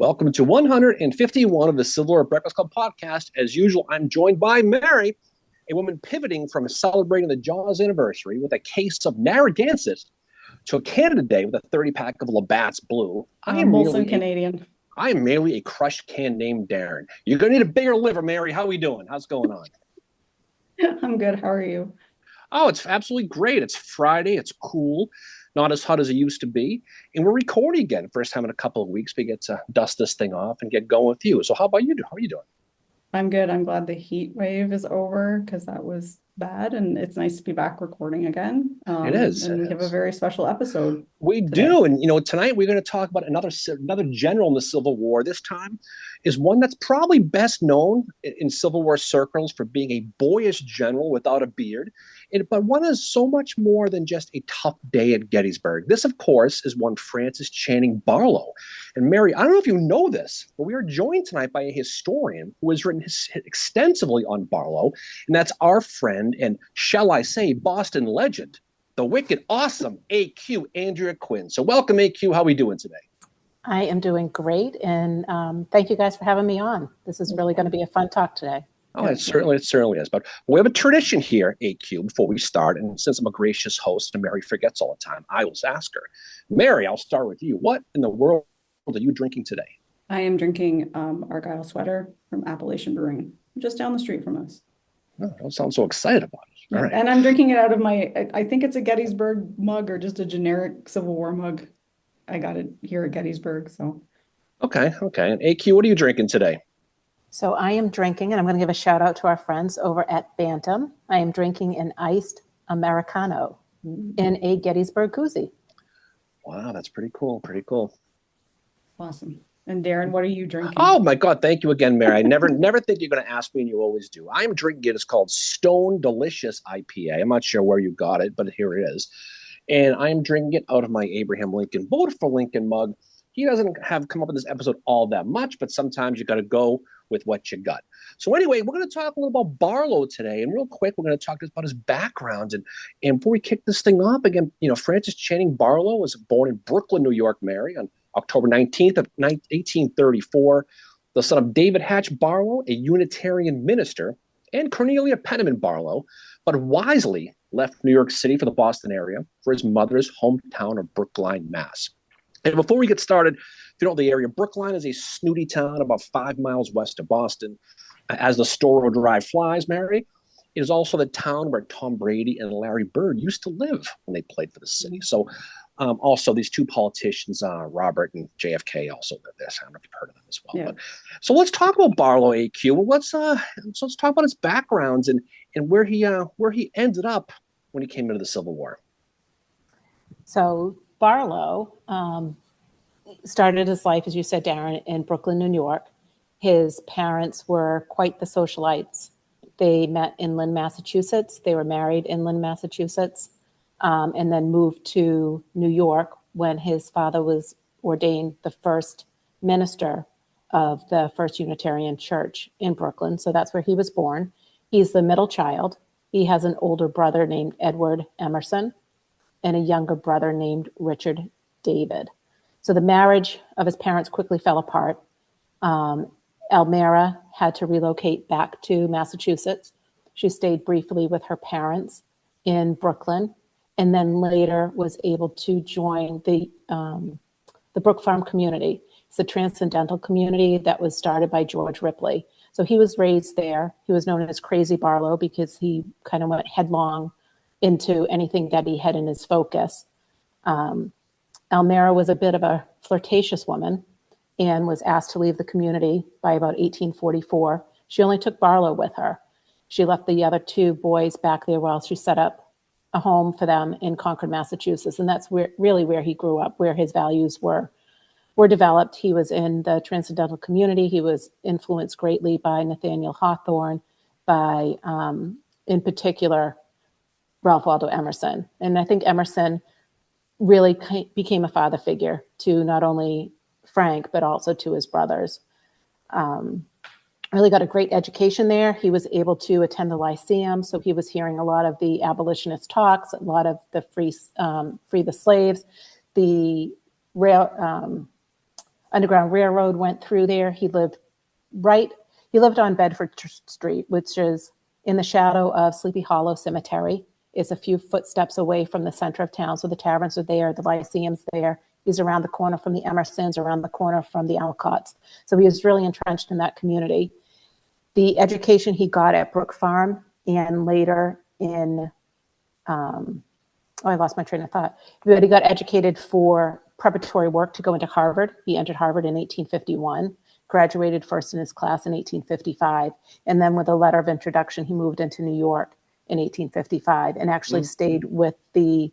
Welcome to 151 of the Civil War Breakfast Club podcast. As usual, I'm joined by Mary, a woman pivoting from celebrating the Jaws anniversary with a case of Narragansett to a Canada Day with a 30-pack of Labatt's Blue. I am Molson Canadian. I am merely a crushed can named Darren. You're going to need a bigger liver, Mary. How are we doing? How's it going on? I'm good. How are you? Oh, it's absolutely great. It's Friday. It's cool. Not as hot as it used to be. And we're recording again. First time in a couple of weeks. We get to dust this thing off and get going with you. So how about you? How are you doing? I'm good. I'm glad the heat wave is over because that was bad. And it's nice to be back recording again. It is. And we have a very special episode. We do. And, tonight we're going to talk about another general in the Civil War. This time is one that's probably best known in Civil War circles for being a boyish general without a beard. But one is so much more than just a tough day at Gettysburg. This, of course, is one Francis Channing Barlow. And Mary, I don't know if you know this, but we are joined tonight by a historian who has written extensively on Barlow. And that's our friend and, shall I say, Boston legend, the wicked, awesome AQ, Andrea Quinn. So welcome, AQ. How are we doing today? I am doing great. And thank you guys for having me on. This is really going to be a fun talk today. Oh, it certainly is. But we have a tradition here, AQ, before we start. And since I'm a gracious host and Mary forgets all the time, I will ask her. Mary, I'll start with you. What in the world are you drinking today? I am drinking Argyle Sweater from Abolition Brewing, just down the street from us. Oh, don't sound so excited about it. All right. And I'm drinking it out of I think it's a Gettysburg mug or just a generic Civil War mug. I got it here at Gettysburg. So. Okay. And AQ, what are you drinking today? So I am drinking, and I'm going to give a shout out to our friends over at Bantam. I am drinking an iced Americano in a Gettysburg koozie. Wow, that's pretty cool. Awesome. And Darren, what are you drinking? Oh my God, thank you again, Mary. I never think you're going to ask me, and you always do. I'm drinking it. It's called Stone Delicious IPA. I'm not sure where you got it, but here it is. And I'm drinking it out of my Abraham Lincoln Vote for Lincoln mug. He doesn't have come up with this episode all that much, but sometimes you got to go with what you got. So anyway, we're going to talk a little about Barlow today. And real quick, we're going to talk about his background. And before we kick this thing off again, Francis Channing Barlow was born in Brooklyn, New York, Mary, on October 19th of 1834, the son of David Hatch Barlow, a Unitarian minister, and Cornelia Penniman Barlow, but wisely left New York City for the Boston area for his mother's hometown of Brookline, Mass. And before we get started, if you don't know the area, Brookline is a snooty town about 5 miles west of Boston. As the Storrow Drive flies, Mary, it is also the town where Tom Brady and Larry Bird used to live when they played for the city. So also these two politicians, Robert and JFK, also live there. So I don't know if you've heard of them as well. Yeah. But, so let's talk about Barlow, AQ. Well, let's talk about his backgrounds and where he ended up when he came into the Civil War. So Barlow started his life, as you said, Darren, in Brooklyn, New York. His parents were quite the socialites. They met in Lynn, Massachusetts. They were married in Lynn, Massachusetts, and then moved to New York when his father was ordained the first minister of the First Unitarian Church in Brooklyn. So that's where he was born. He's the middle child. He has an older brother named Edward Emerson and a younger brother named Richard David. So the marriage of his parents quickly fell apart. Elmira had to relocate back to Massachusetts. She stayed briefly with her parents in Brooklyn, and then later was able to join the Brook Farm community. It's a transcendental community that was started by George Ripley. So he was raised there. He was known as Crazy Barlow because he kind of went headlong into anything that he had in his focus. Elmira was a bit of a flirtatious woman and was asked to leave the community by about 1844. She only took Barlow with her. She left the other two boys back there while she set up a home for them in Concord, Massachusetts. And that's really where he grew up, where his values were developed. He was in the transcendental community. He was influenced greatly by Nathaniel Hawthorne, by, in particular, Ralph Waldo Emerson. And I think Emerson really became a father figure to not only Frank, but also to his brothers. Really got a great education there. He was able to attend the Lyceum, so he was hearing a lot of the abolitionist talks, a lot of the free the slaves, the Underground Railroad went through there. He lived on Bedford Street, which is in the shadow of Sleepy Hollow Cemetery. It's a few footsteps away from the center of town. So the taverns are there, the Lyceum's there. He's around the corner from the Emersons, around the corner from the Alcotts. So he was really entrenched in that community. The education he got at Brook Farm and later in, I lost my train of thought, but he got educated for preparatory work to go into Harvard. He entered Harvard in 1851, graduated first in his class in 1855, and then with a letter of introduction, he moved into New York in 1855 and actually stayed with the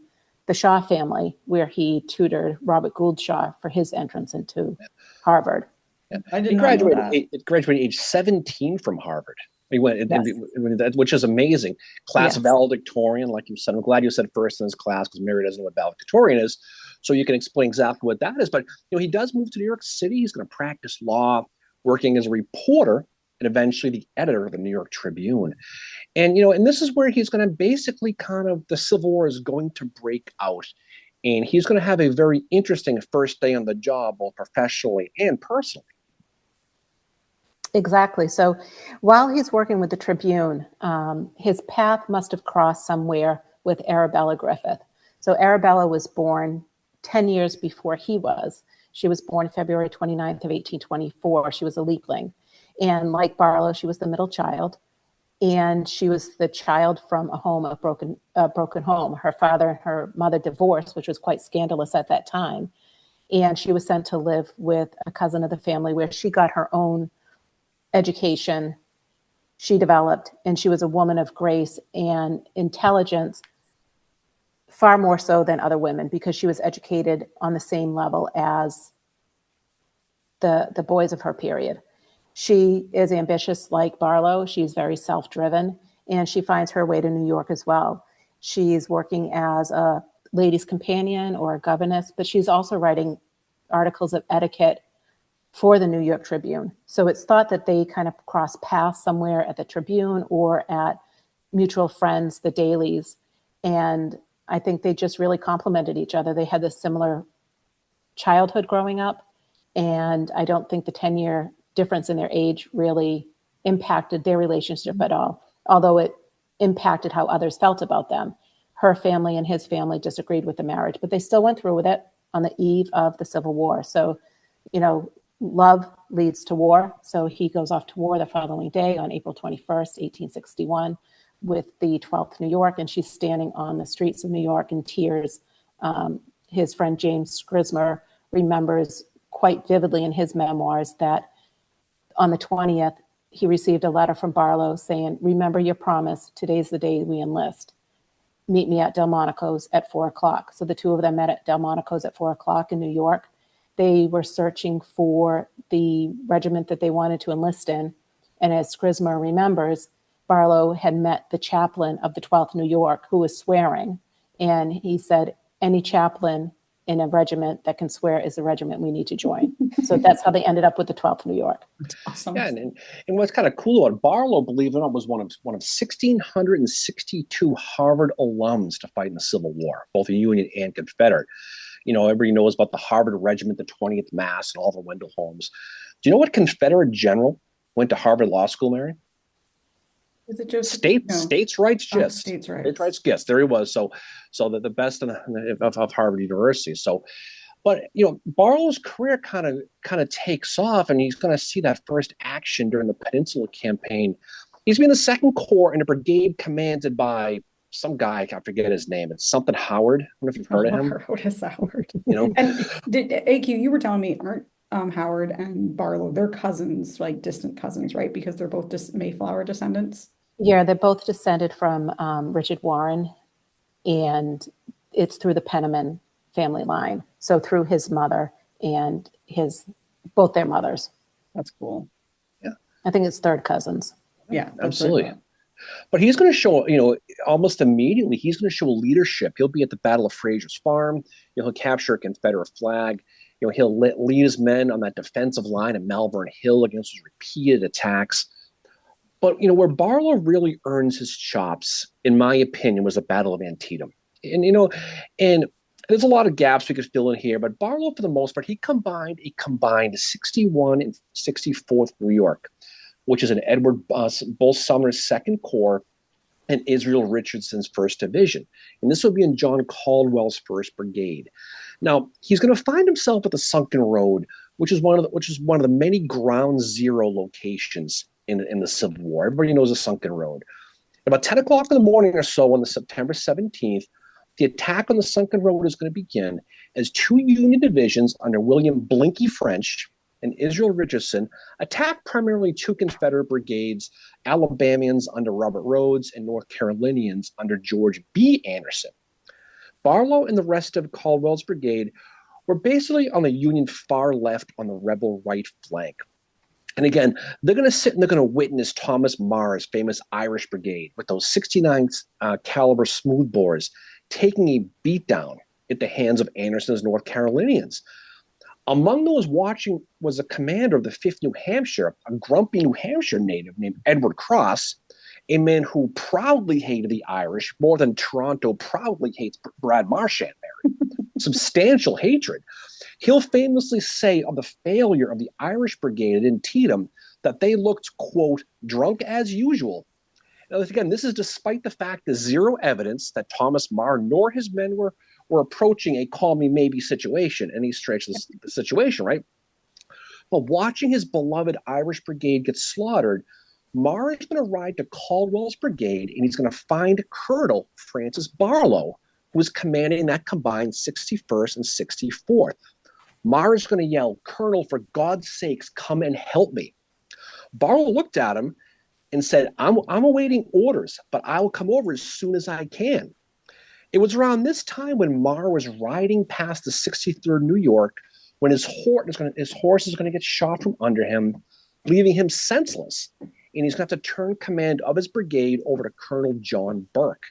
Shaw family, where he tutored Robert Gould Shaw for his entrance into Harvard. Yeah. I did He not know graduated, that. graduated age 17 from Harvard. He went, Yes. which is amazing. Class Yes. valedictorian, like you said. I'm glad you said first in his class, because Mary doesn't know what valedictorian is. So you can explain exactly what that is. But he does move to New York City. He's going to practice law, working as a reporter, and eventually the editor of the New York Tribune. And and this is where he's going to basically the Civil War is going to break out. And he's going to have a very interesting first day on the job, both professionally and personally. Exactly. So while he's working with the Tribune, his path must have crossed somewhere with Arabella Griffith. So Arabella was born 10 years before he was. She was born February 29th of 1824. She was a leapling. And like Barlow, she was the middle child. And she was the child from a broken home. Her father and her mother divorced, which was quite scandalous at that time. And she was sent to live with a cousin of the family, where she got her own education. She developed, and she was a woman of grace and intelligence, far more so than other women, because she was educated on the same level as the boys of her period. She is ambitious like Barlow. She's very self-driven, and she finds her way to New York as well. She's working as a lady's companion or a governess, but she's also writing articles of etiquette for the New York Tribune. So it's thought that they kind of cross paths somewhere at the Tribune or at mutual friends, the dailies. And I think they just really complemented each other. They had this similar childhood growing up. And I don't think the 10-year difference in their age really impacted their relationship at all, although it impacted how others felt about them. Her family and his family disagreed with the marriage, but they still went through with it on the eve of the Civil War. So, love leads to war. So he goes off to war the following day on April 21st, 1861, with the 12th New York, and she's standing on the streets of New York in tears. His friend James Scrismer remembers quite vividly in his memoirs that on the 20th, he received a letter from Barlow saying, "Remember your promise. Today's the day we enlist. Meet me at Delmonico's at 4:00. So the two of them met at Delmonico's at 4:00 in New York. They were searching for the regiment that they wanted to enlist in. And as Scrismer remembers, Barlow had met the chaplain of the 12th New York, who was swearing. And he said, any chaplain in a regiment that can swear is the regiment we need to join. So that's how they ended up with the 12th New York. That's awesome. Yeah, and what's kind of cool about Barlow, believe it or not, was one of 1,662 Harvard alums to fight in the Civil War, both Union and Confederate. Everybody knows about the Harvard Regiment, the 20th Mass, and Oliver Wendell Holmes. Do you know what Confederate general went to Harvard Law School, Mary? Is it just States' rights gist? States' rights. States' rights gist. There he was. So the best of Harvard University. So, but Barlow's career kind of takes off, and he's going to see that first action during the Peninsula Campaign. He's been in the Second Corps in a brigade commanded by some guy, I forget his name. It's something Howard. I don't know if you've heard of him. What is Howard? And AQ, you were telling me, aren't Howard and Barlow, they're cousins, like distant cousins, right? Because they're both Mayflower descendants. Yeah, they're both descended from Richard Warren, and it's through the Penniman family line. So through his mother and both their mothers. That's cool. Yeah. I think it's third cousins. Yeah, absolutely. Cool. But he's going to show, almost immediately, he's going to show leadership. He'll be at the Battle of Frazier's Farm. He'll capture a Confederate flag. He'll lead his men on that defensive line at Malvern Hill against those repeated attacks. But, where Barlow really earns his chops, in my opinion, was the Battle of Antietam. And There's a lot of gaps we could fill in here, but Barlow, for the most part, he combined 61 and 64th New York, which is an Edward Bull Sumner's Second Corps and Israel Richardson's First Division. And this will be in John Caldwell's First Brigade. Now, he's going to find himself at the Sunken Road, which is one of the many ground zero locations in the Civil War. Everybody knows the Sunken Road. About 10 o'clock in the morning or so on the September 17th, the attack on the Sunken Road is going to begin as two Union divisions under William Blinky French and Israel Richardson attacked primarily two Confederate brigades, Alabamians under Robert Rhodes and North Carolinians under George B. Anderson. Barlow and the rest of Caldwell's brigade were basically on the Union far left on the rebel right flank. And again, they're going to sit and they're going to witness Thomas Marr's famous Irish brigade with those 69 caliber smoothbores taking a beatdown at the hands of Anderson's North Carolinians. Among those watching was a commander of the 5th New Hampshire, a grumpy New Hampshire native named Edward Cross, a man who proudly hated the Irish more than Toronto proudly hates Brad Marchand there. Substantial hatred. He'll famously say of the failure of the Irish Brigade at Antietam that they looked, quote, drunk as usual. Now, again, this is despite the fact there's zero evidence that Thomas Marr nor his men were approaching a call me maybe situation, any stretch of the situation, right? But watching his beloved Irish Brigade get slaughtered, Marr is going to ride to Caldwell's brigade and he's going to find Colonel Francis Barlow, who was commanding that combined 61st and 64th. Marr is going to yell, "Colonel, for God's sakes, come and help me." Barlow looked at him and said, I'm awaiting orders, but I will come over as soon as I can. It was around this time when Marr was riding past the 63rd New York when his horse is going to get shot from under him, leaving him senseless. And he's going to have to turn command of his brigade over to Colonel John Burke.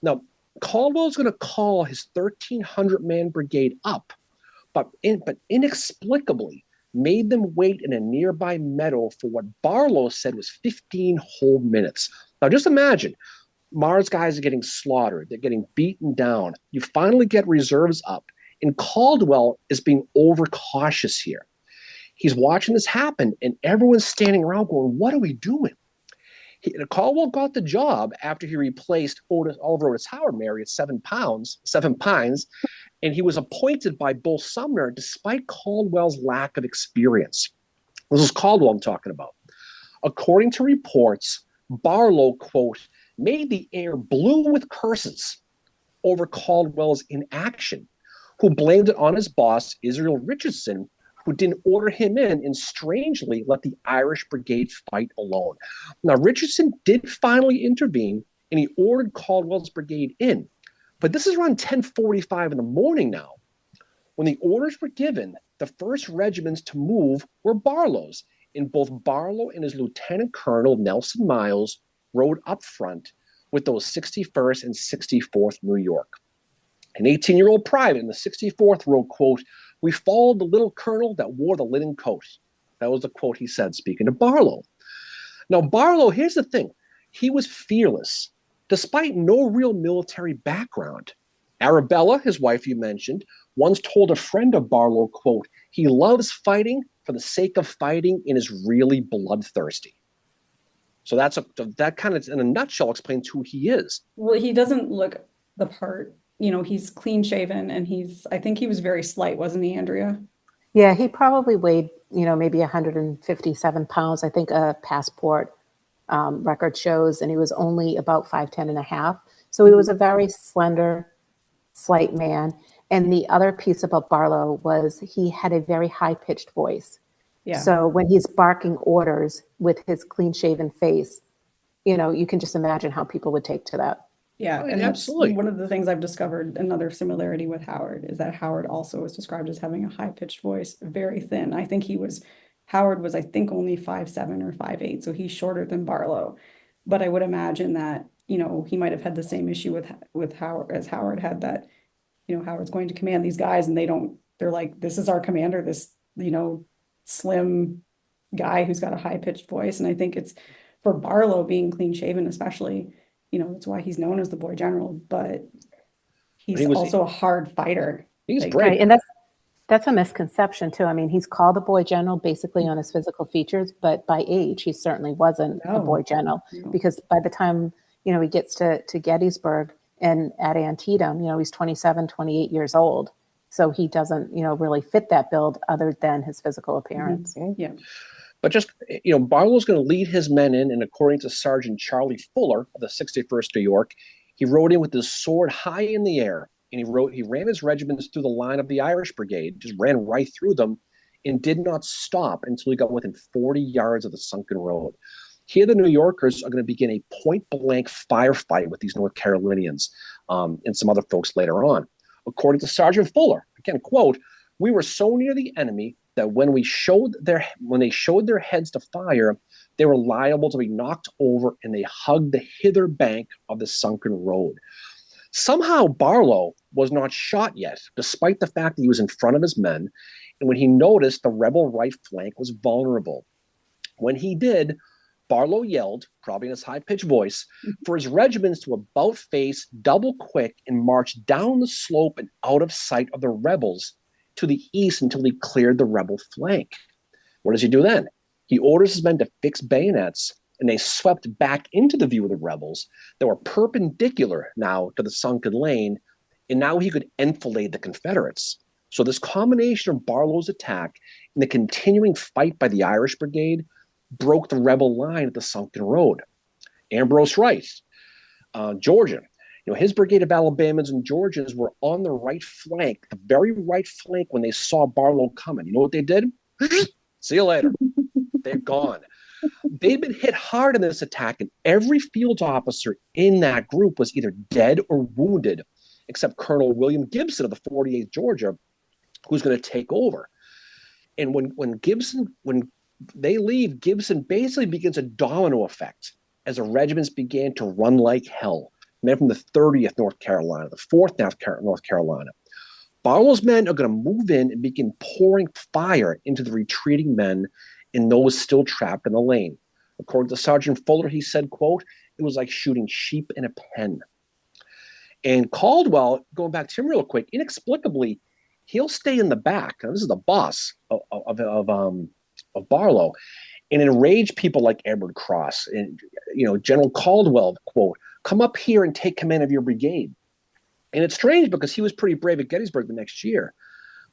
Now, Caldwell's going to call his 1,300-man brigade up, but inexplicably made them wait in a nearby meadow for what Barlow said was 15 whole minutes. Now, just imagine, Marr's guys are getting slaughtered. They're getting beaten down. You finally get reserves up, and Caldwell is being overcautious here. He's watching this happen, and everyone's standing around going, what are we doing? Caldwell got the job after he replaced Oliver Otis Howard Mary at 7 Pines, and he was appointed by Bull Sumner despite Caldwell's lack of experience. This is Caldwell I'm talking about. According to reports, Barlow, quote, made the air blue with curses over Caldwell's inaction, who blamed it on his boss, Israel Richardson, who didn't order him in and strangely let the Irish Brigade fight alone. Now, Richardson did finally intervene and he ordered Caldwell's brigade in. But this is around 10:45 in the morning now. When the orders were given, the first regiments to move were Barlow's, and both Barlow and his Lieutenant Colonel Nelson Miles rode up front with those 61st and 64th New York. An 18-year-old private in the 64th wrote, quote, "We followed the little colonel that wore the linen coat." That was the quote he said, speaking to Barlow. Now, Barlow, here's the thing. He was fearless, despite no real military background. Arabella, his wife you mentioned, once told a friend of Barlow, quote, "He loves fighting for the sake of fighting and is really bloodthirsty." So that kind of, in a nutshell, explains who he is. Well, he doesn't look the part. You know, he's clean shaven and I think he was very slight, wasn't he, Andrea? Yeah, he probably weighed, maybe 157 pounds. I think a passport record shows, and he was only about 5'10" and a half. So he was a very slender, slight man. And the other piece about Barlow was he had a very high-pitched voice. Yeah. So when he's barking orders with his clean-shaven face, you can just imagine how people would take to that. Yeah, and absolutely. One of the things I've discovered, another similarity with Howard, is that Howard also is described as having a high-pitched voice, very thin. Howard was, I think, only 5'7" or 5'8", so he's shorter than Barlow. But I would imagine that, he might have had the same issue with Howard as Howard had, that, Howard's going to command these guys and they're like, this is our commander, this, slim guy who's got a high-pitched voice. And I think it's for Barlow being clean-shaven, especially, it's why he's known as the boy general, but he's also a hard fighter. He's Like, brave. Right, and that's a misconception too. I mean, he's called a boy general basically on his physical features, but by age, he certainly wasn't a boy general because by the time, he gets to Gettysburg and at Antietam, he's 27, 28 years old. So he doesn't, really fit that build other than his physical appearance. Mm-hmm. Yeah. But just, Barlow's going to lead his men in, and according to Sergeant Charlie Fuller of the 61st New York, he rode in with his sword high in the air, and he ran his regiments through the line of the Irish Brigade, just ran right through them, and did not stop until he got within 40 yards of the sunken road. Here, the New Yorkers are going to begin a point-blank firefight with these North Carolinians and some other folks later on. According to Sergeant Fuller, again, quote, "We were so near the enemy that when they showed their heads to fire, they were liable to be knocked over, and they hugged the hither bank of the sunken road." Somehow Barlow was not shot yet, despite the fact that he was in front of his men, and when he noticed the rebel right flank was vulnerable. When he did, Barlow yelled, probably in his high-pitched voice, for his regiments to about face, double quick, and march down the slope and out of sight of the rebels to the east until he cleared the rebel flank. What does he do then? He orders his men to fix bayonets, and they swept back into the view of the rebels that were perpendicular now to the sunken lane, and now he could enfilade the Confederates. So this combination of Barlow's attack and the continuing fight by the Irish Brigade broke the rebel line at the sunken road. Ambrose Wright, Georgia, his brigade of Alabamans and Georgians were on the right flank, the very right flank when they saw Barlow coming. You know what they did? See you later. They're gone. They'd been hit hard in this attack, and every field officer in that group was either dead or wounded, except Colonel William Gibson of the 48th Georgia, who's going to take over. And when they leave, Gibson basically begins a domino effect as the regiments began to run like hell. Men from the 30th North Carolina, the 4th North Carolina. Barlow's men are going to move in and begin pouring fire into the retreating men and those still trapped in the lane. According to Sergeant Fuller, he said, quote, "It was like shooting sheep in a pen." And Caldwell, going back to him real quick, inexplicably, he'll stay in the back. Now, this is the boss of Barlow, and enrage people like Edward Cross and General Caldwell, quote, "Come up here and take command of your brigade." And it's strange because he was pretty brave at Gettysburg the next year.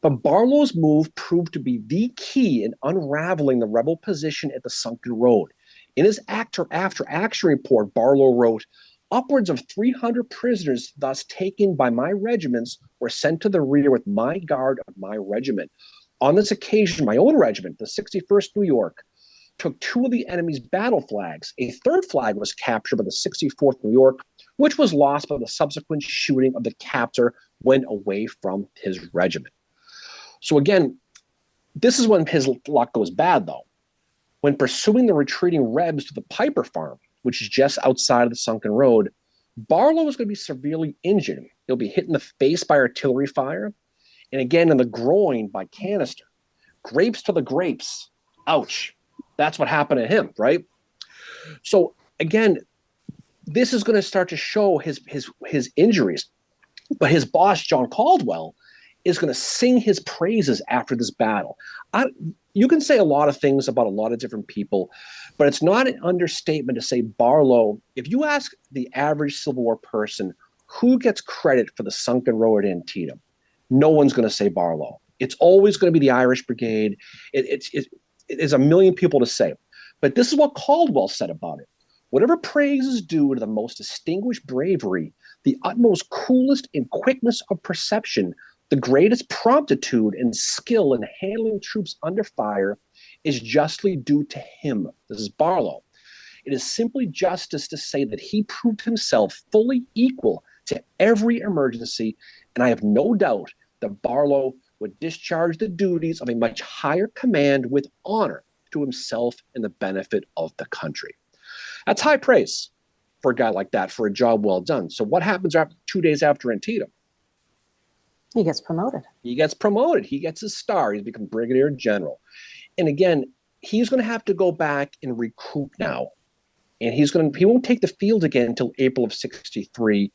But Barlow's move proved to be the key in unraveling the rebel position at the sunken road. In his after action report, Barlow wrote, "Upwards of 300 prisoners thus taken by my regiments were sent to the rear with my guard of my regiment. On this occasion, my own regiment, the 61st New York, took 2 of the enemy's battle flags. A 3rd flag was captured by the 64th New York, which was lost by the subsequent shooting of the captor when away from his regiment." So again, this is when his luck goes bad, though. When pursuing the retreating Rebs to the Piper Farm, which is just outside of the sunken road, Barlow is going to be severely injured. He'll be hit in the face by artillery fire, and again in the groin by canister. Grapes to the grapes. Ouch. That's what happened to him, right? So again, this is going to start to show his injuries. But his boss, John Caldwell, is going to sing his praises after this battle. You can say a lot of things about a lot of different people, but it's not an understatement to say Barlow, if you ask the average Civil War person who gets credit for the sunken road at Antietam, no one's going to say Barlow. It's always going to be the Irish Brigade. There's a million people to say. But this is what Caldwell said about it. "Whatever praise is due to the most distinguished bravery, the utmost coolest and quickness of perception, the greatest promptitude and skill in handling troops under fire is justly due to him." This is Barlow. "It is simply justice to say that he proved himself fully equal to every emergency, and I have no doubt that Barlow would discharge the duties of a much higher command with honor to himself and the benefit of the country." That's high praise for a guy like that, for a job well done. So what happens 2 days after Antietam? He gets promoted. He gets promoted. He gets his star. He's become brigadier general. And again, he's going to have to go back and recruit now. And he won't take the field again until April of 63.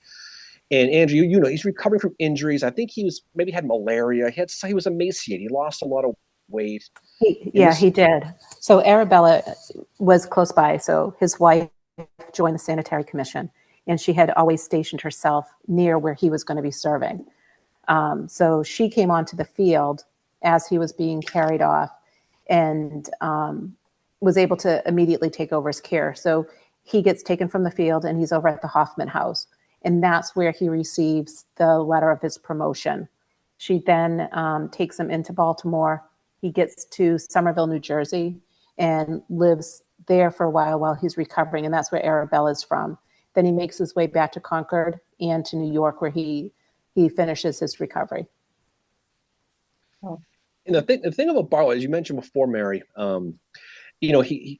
And Andrew, you know, he's recovering from injuries. I think he was maybe had malaria. He was emaciated. He lost a lot of weight. He did. So Arabella was close by. So his wife joined the Sanitary Commission, and she had always stationed herself near where he was going to be serving. So she came onto the field as he was being carried off, and was able to immediately take over his care. So he gets taken from the field, and he's over at the Hoffman House, and that's where he receives the letter of his promotion. She then takes him into Baltimore. He gets to Somerville, New Jersey, and lives there for a while he's recovering, and that's where Arabella's from. Then he makes his way back to Concord and to New York, where he finishes his recovery. And the thing about Barlow, as you mentioned before, Mary, you know, he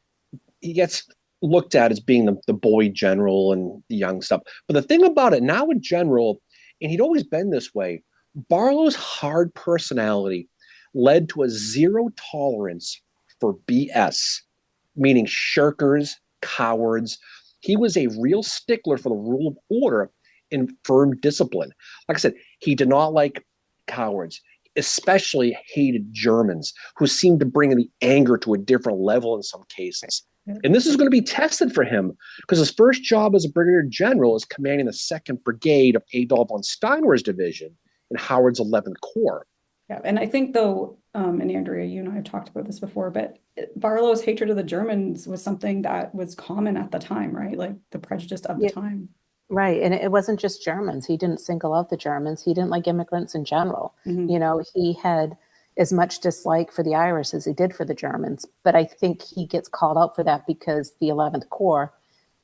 gets looked at as being the boy general and the young stuff. But the thing about it now with general, and he'd always been this way, Barlow's hard personality led to a zero tolerance for BS, meaning shirkers, cowards. He was a real stickler for the rule of order and firm discipline. Like I said, he did not like cowards, especially hated Germans, who seemed to bring the anger to a different level in some cases. And this is going to be tested for him because his first job as a brigadier general is commanding the 2nd Brigade of Adolf von Steinwehr's division in Howard's 11th Corps. Yeah, and I think though, and Andrea, you and I have talked about this before, but Barlow's hatred of the Germans was something that was common at the time, right? Like the prejudice of the time. Right. And it wasn't just Germans. He didn't single out the Germans. He didn't like immigrants in general. Mm-hmm. You know, he had as much dislike for the Irish as he did for the Germans. But I think he gets called out for that because the 11th Corps,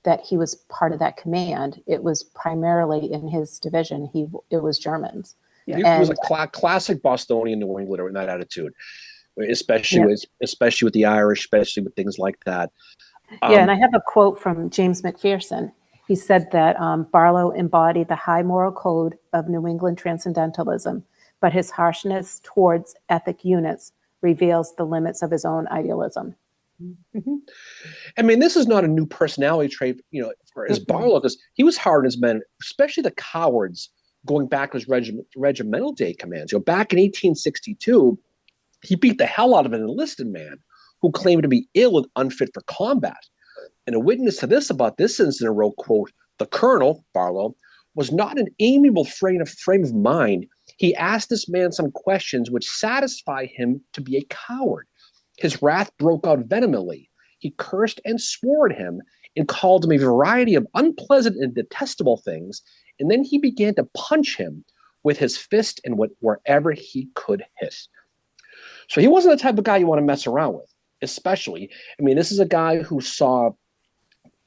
that he was part of that command, it was primarily in his division. It was Germans. Yeah. He was a classic Bostonian New Englander in that attitude, especially with the Irish, especially with things like that. And I have a quote from James McPherson. He said that Barlow embodied the high moral code of New England transcendentalism, but his harshness towards ethnic units reveals the limits of his own idealism. Mm-hmm. I mean, this is not a new personality trait, you know, for as Barlow, because he was hard on his men, especially the cowards, going back to his regimental day commands. You know, back in 1862, he beat the hell out of an enlisted man who claimed to be ill and unfit for combat. And a witness to this about this incident wrote, quote, "The colonel, Barlow, was not an amiable frame of mind. He asked this man some questions which satisfied him to be a coward. His wrath broke out vehemently. He cursed and swore at him and called him a variety of unpleasant and detestable things. And then he began to punch him with his fist and wherever he could hit." So he wasn't the type of guy you want to mess around with, especially. I mean, this is a guy who saw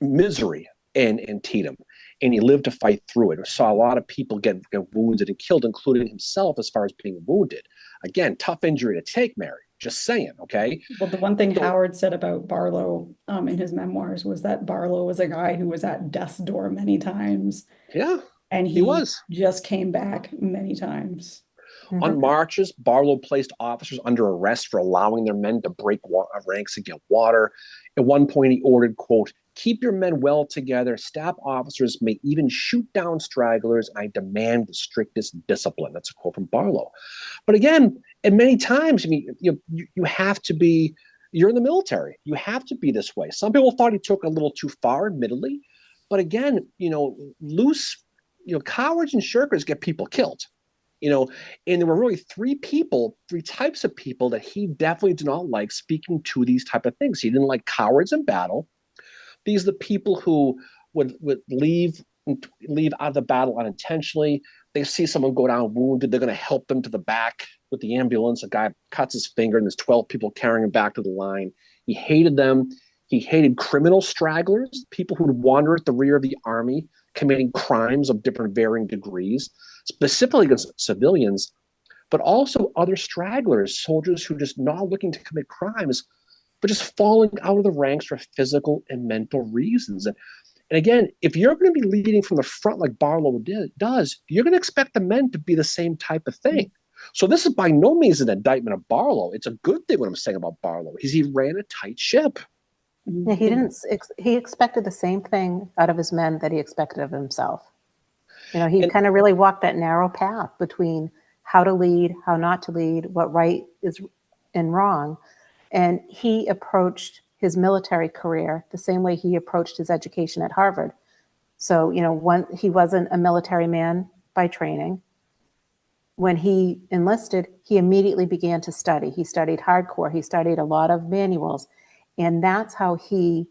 misery in Antietam, and he lived to fight through it. He saw a lot of people get wounded and killed, including himself as far as being wounded. Again, tough injury to take, Mary. Just saying, okay? Well, the one thing Howard said about Barlow in his memoirs was that Barlow was a guy who was at death's door many times. Yeah, and he was just came back many times. Mm-hmm. On marches, Barlow placed officers under arrest for allowing their men to break ranks and get water. At one point, he ordered, quote, "Keep your men well together. Staff officers may even shoot down stragglers. I demand the strictest discipline." That's a quote from Barlow. But again, and many times, I mean, you have to be, you're in the military. You have to be this way. Some people thought he took a little too far, admittedly. But again, cowards and shirkers get people killed. And there were really three types of people that he definitely did not like speaking to these type of things. He didn't like cowards in battle. These are the people who would leave out of the battle unintentionally. They see someone go down wounded, they're going to help them to the back with the ambulance. A guy cuts his finger and there's 12 people carrying him back to the line. He hated them. He hated criminal stragglers, people who would wander at the rear of the army, committing crimes of different varying degrees, specifically against civilians, but also other stragglers, soldiers who just not looking to commit crimes, but just falling out of the ranks for physical and mental reasons. And again, if you're going to be leading from the front like Barlow does, you're going to expect the men to be the same type of thing. So this is by no means an indictment of Barlow. It's a good thing what I'm saying about Barlow. He ran a tight ship. Yeah, he expected the same thing out of his men that he expected of himself. He And kind of really walked that narrow path between how to lead, how not to lead, what right is and wrong. And he approached his military career the same way he approached his education at Harvard. So, he wasn't a military man by training. When he enlisted, he immediately began to study. He studied hardcore. He studied a lot of manuals. And that's how he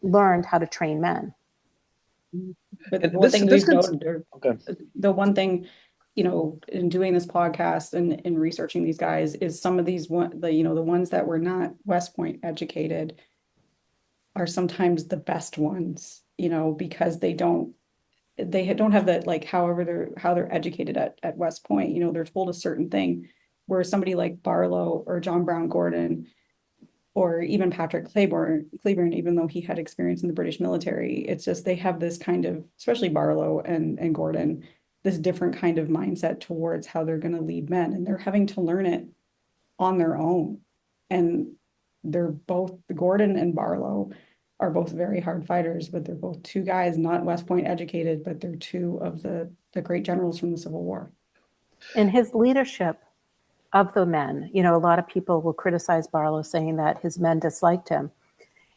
learned how to train men. But and one thing we've can, noted, or okay. the one thing, in doing this podcast and in researching these guys is some of these the ones that were not West Point educated are sometimes the best ones, because they don't have that, like, how they're educated at West Point, they're told a certain thing, where somebody like Barlow or John Brown Gordon or even Patrick Cleburne, even though he had experience in the British military, it's just they have this kind of, especially Barlow and Gordon, this different kind of mindset towards how they're going to lead men, and they're having to learn it on their own. And they're both, Gordon and Barlow are both very hard fighters, but they're both two guys not West Point educated, but they're two of the great generals from the Civil War. And his leadership of the men, a lot of people will criticize Barlow, saying that his men disliked him.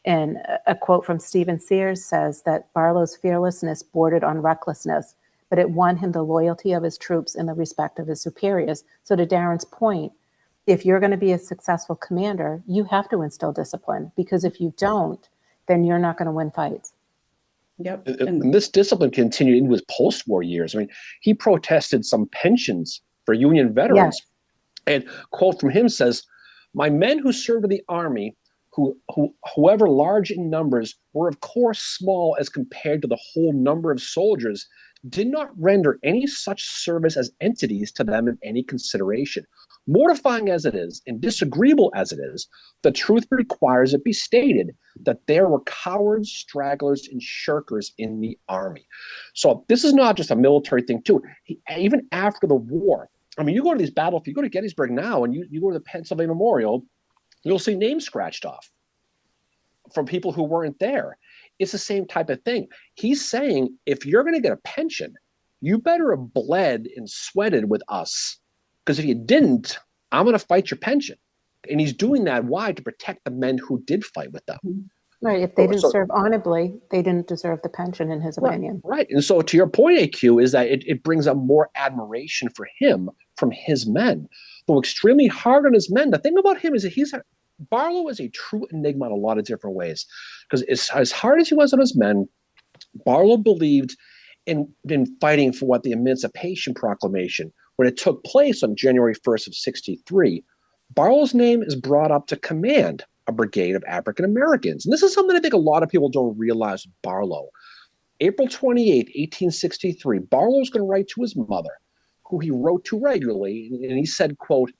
And a quote from Stephen Sears says that Barlow's fearlessness bordered on recklessness, but it won him the loyalty of his troops and the respect of his superiors. So to Darren's point, if you're going to be a successful commander, you have to instill discipline, because if you don't, then you're not going to win fights. Yep. And this discipline continued into his post-war years. I mean, he protested some pensions for Union veterans. Yes. And quote from him says, "My men who served in the army, however large in numbers, were of course small as compared to the whole number of soldiers, did not render any such service as entities to them in any consideration. Mortifying as it is, and disagreeable as it is, the truth requires it be stated that there were cowards, stragglers, and shirkers in the army." So this is not just a military thing, too. Even after the war, I mean, you go to these battlefields, you go to Gettysburg now, and you go to the Pennsylvania Memorial, you'll see names scratched off from people who weren't there. It's the same type of thing. He's saying, if you're going to get a pension, you better have bled and sweated with us, because if you didn't, I'm going to fight your pension. And he's doing that, why? To protect the men who did fight with them. Right. If they didn't serve honorably, they didn't deserve the pension, in his opinion. Right. And so to your point, AQ, is that it brings up more admiration for him from his men. Though extremely hard on his men, the thing about him is that Barlow is a true enigma in a lot of different ways. Because as hard as he was on his men, Barlow believed in fighting for what the Emancipation Proclamation, when it took place on January 1st of 63, Barlow's name is brought up to command a brigade of African Americans. And this is something I think a lot of people don't realize with Barlow. April 28, 1863, Barlow's going to write to his mother, who he wrote to regularly, and he said, quote,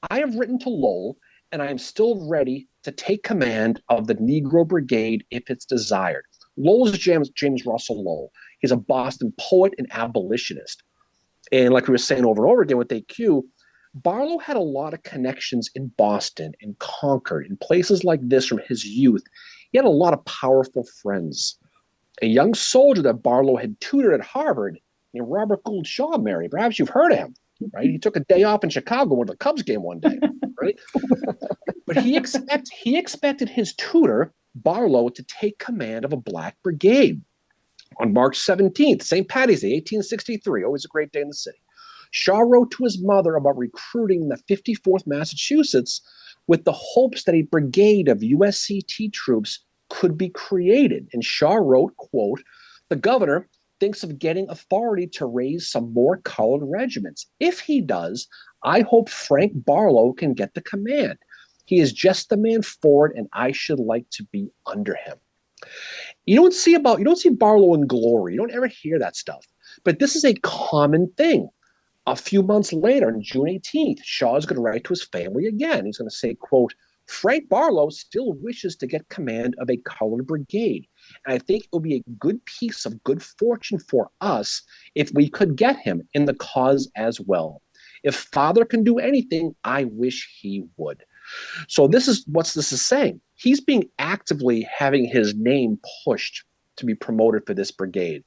"I have written to Lowell, and I am still ready to take command of the Negro Brigade if it's desired." Lowell is James Russell Lowell. He's a Boston poet and abolitionist. And like we were saying over and over again with AQ, Barlow had a lot of connections in Boston and Concord and places like this from his youth. He had a lot of powerful friends. A young soldier that Barlow had tutored at Harvard, named Robert Gould Shaw, Mary. Perhaps you've heard of him, right? He took a day off in Chicago, went to the Cubs game one day, right? But he expected his tutor, Barlow, to take command of a black brigade. On March 17th, St. Patty's Day, 1863, always a great day in the city, Shaw wrote to his mother about recruiting the 54th Massachusetts with the hopes that a brigade of USCT troops could be created. And Shaw wrote, quote, "The governor thinks of getting authority to raise some more colored regiments. If he does, I hope Frank Barlow can get the command. He is just the man for it, and I should like to be under him." You don't see Barlow in glory. You don't ever hear that stuff. But this is a common thing. A few months later, on June 18th, Shaw is going to write to his family again. He's going to say, quote, "Frank Barlow still wishes to get command of a colored brigade. And I think it will be a good piece of good fortune for us if we could get him in the cause as well. If father can do anything, I wish he would." So this is saying. He's being actively having his name pushed to be promoted for this brigade.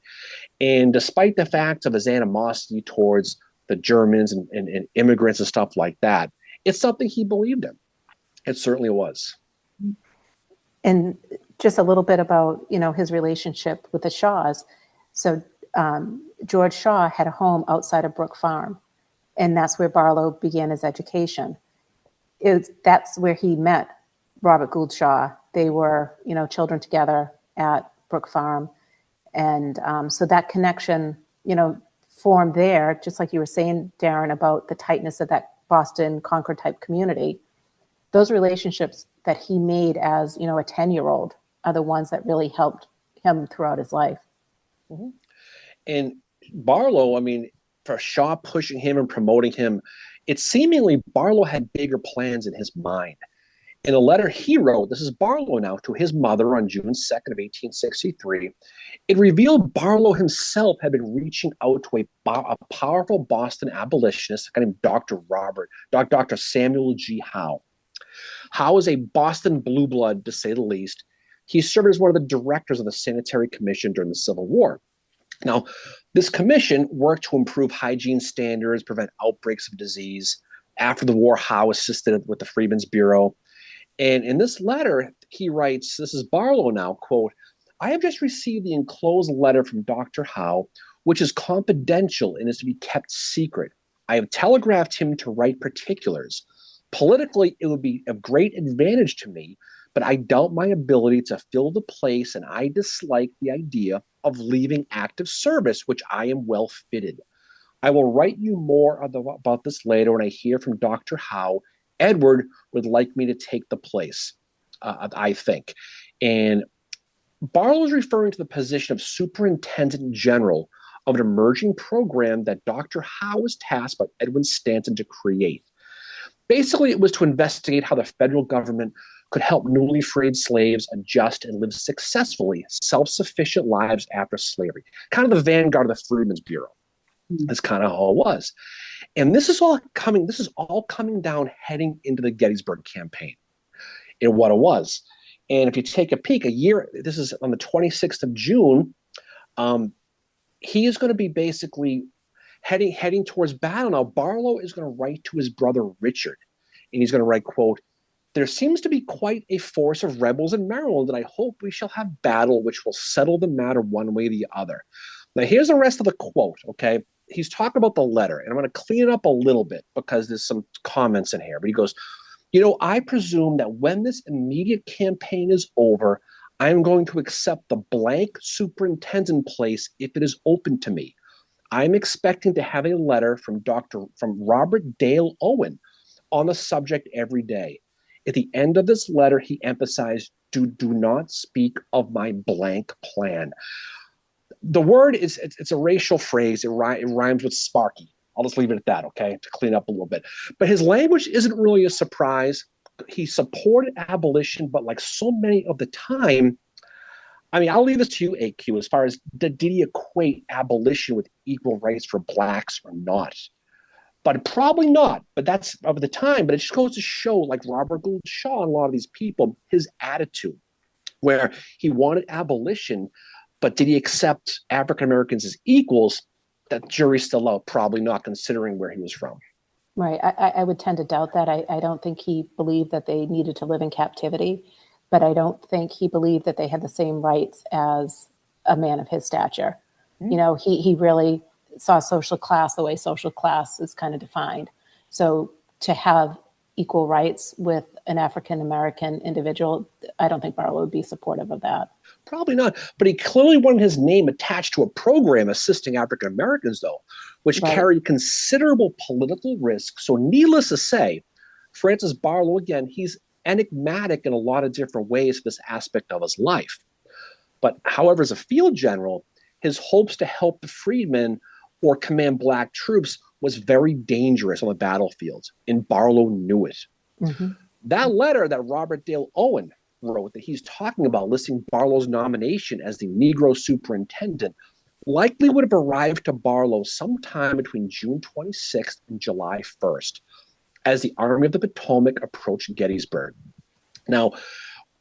And despite the fact of his animosity towards the Germans and immigrants and stuff like that, it's something he believed in. It certainly was. And just a little bit about, his relationship with the Shaws. So George Shaw had a home outside of Brook Farm, and that's where Barlow began his education. That's where he met Robert Gould Shaw. They were, children together at Brook Farm. And so that connection, formed there, just like you were saying, Darren, about the tightness of that Boston Concord type community. Those relationships that he made as, a 10-year-old are the ones that really helped him throughout his life. Mm-hmm. And Barlow, for Shaw pushing him and promoting him, it seemingly Barlow had bigger plans in his mind. In a letter he wrote, this is Barlow now, to his mother on June 2nd of 1863, it revealed Barlow himself had been reaching out to a powerful Boston abolitionist, a guy named Dr. Samuel G. Howe. Howe is a Boston blue blood, to say the least. He served as one of the directors of the Sanitary Commission during the Civil War. Now, this commission worked to improve hygiene standards, prevent outbreaks of disease. After the war, Howe assisted with the Freedmen's Bureau. And in this letter, he writes, this is Barlow now, quote, I have just received the enclosed letter from Dr. Howe, which is confidential and is to be kept secret. I have telegraphed him to write particulars. Politically, it would be of great advantage to me, but I doubt my ability to fill the place, and I dislike the idea of leaving active service, which I am well fitted. I will write you more about this later when I hear from Dr. Howe. Edward would like me to take the place, I think. And Barlow is referring to the position of Superintendent General of an emerging program that Dr. Howe was tasked by Edwin Stanton to create. Basically, it was to investigate how the federal government could help newly freed slaves adjust and live successfully, self-sufficient lives after slavery. Kind of the vanguard of the Freedmen's Bureau. That's kind of how it was. And this is all coming down heading into the Gettysburg campaign and what it was. And if you take a peek, this is on the 26th of June, he is going to be basically heading towards battle. Now, Barlow is going to write to his brother Richard, and he's going to write, quote, there seems to be quite a force of rebels in Maryland, and I hope we shall have battle which will settle the matter one way or the other. Now, here's the rest of the quote, okay? He's talking about the letter, and I'm going to clean it up a little bit because there's some comments in here. But he goes, I presume that when this immediate campaign is over, I'm going to accept the blank superintendent place if it is open to me. I'm expecting to have a letter from Robert Dale Owen on the subject every day. At the end of this letter, he emphasized, do not speak of my blank plan. The word it's a racial phrase. It rhymes with Sparky. I'll just leave it at that, okay, to clean up a little bit. But his language isn't really a surprise. He supported abolition, but like so many of the time, I'll leave this to you, AQ, as far as did he equate abolition with equal rights for blacks or not? But probably not. But that's of the time. But it just goes to show, like Robert Gould Shaw and a lot of these people, his attitude, where he wanted abolition, but did he accept African Americans as equals? That jury's still out, probably not, considering where he was from. Right. I would tend to doubt that. I don't think he believed that they needed to live in captivity, but I don't think he believed that they had the same rights as a man of his stature. Mm-hmm. He really saw social class the way social class is kind of defined. So to have equal rights with an African-American individual, I don't think Barlow would be supportive of that. Probably not. But he clearly wanted his name attached to a program assisting African-Americans, though, which carried considerable political risk. So needless to say, Francis Barlow, again, he's enigmatic in a lot of different ways for this aspect of his life. But however, as a field general, his hopes to help the freedmen or command black troops was very dangerous on the battlefield, and Barlow knew it. Mm-hmm. That letter that Robert Dale Owen wrote that he's talking about, listing Barlow's nomination as the Negro superintendent, likely would have arrived to Barlow sometime between June 26th and July 1st as the Army of the Potomac approached Gettysburg. Now,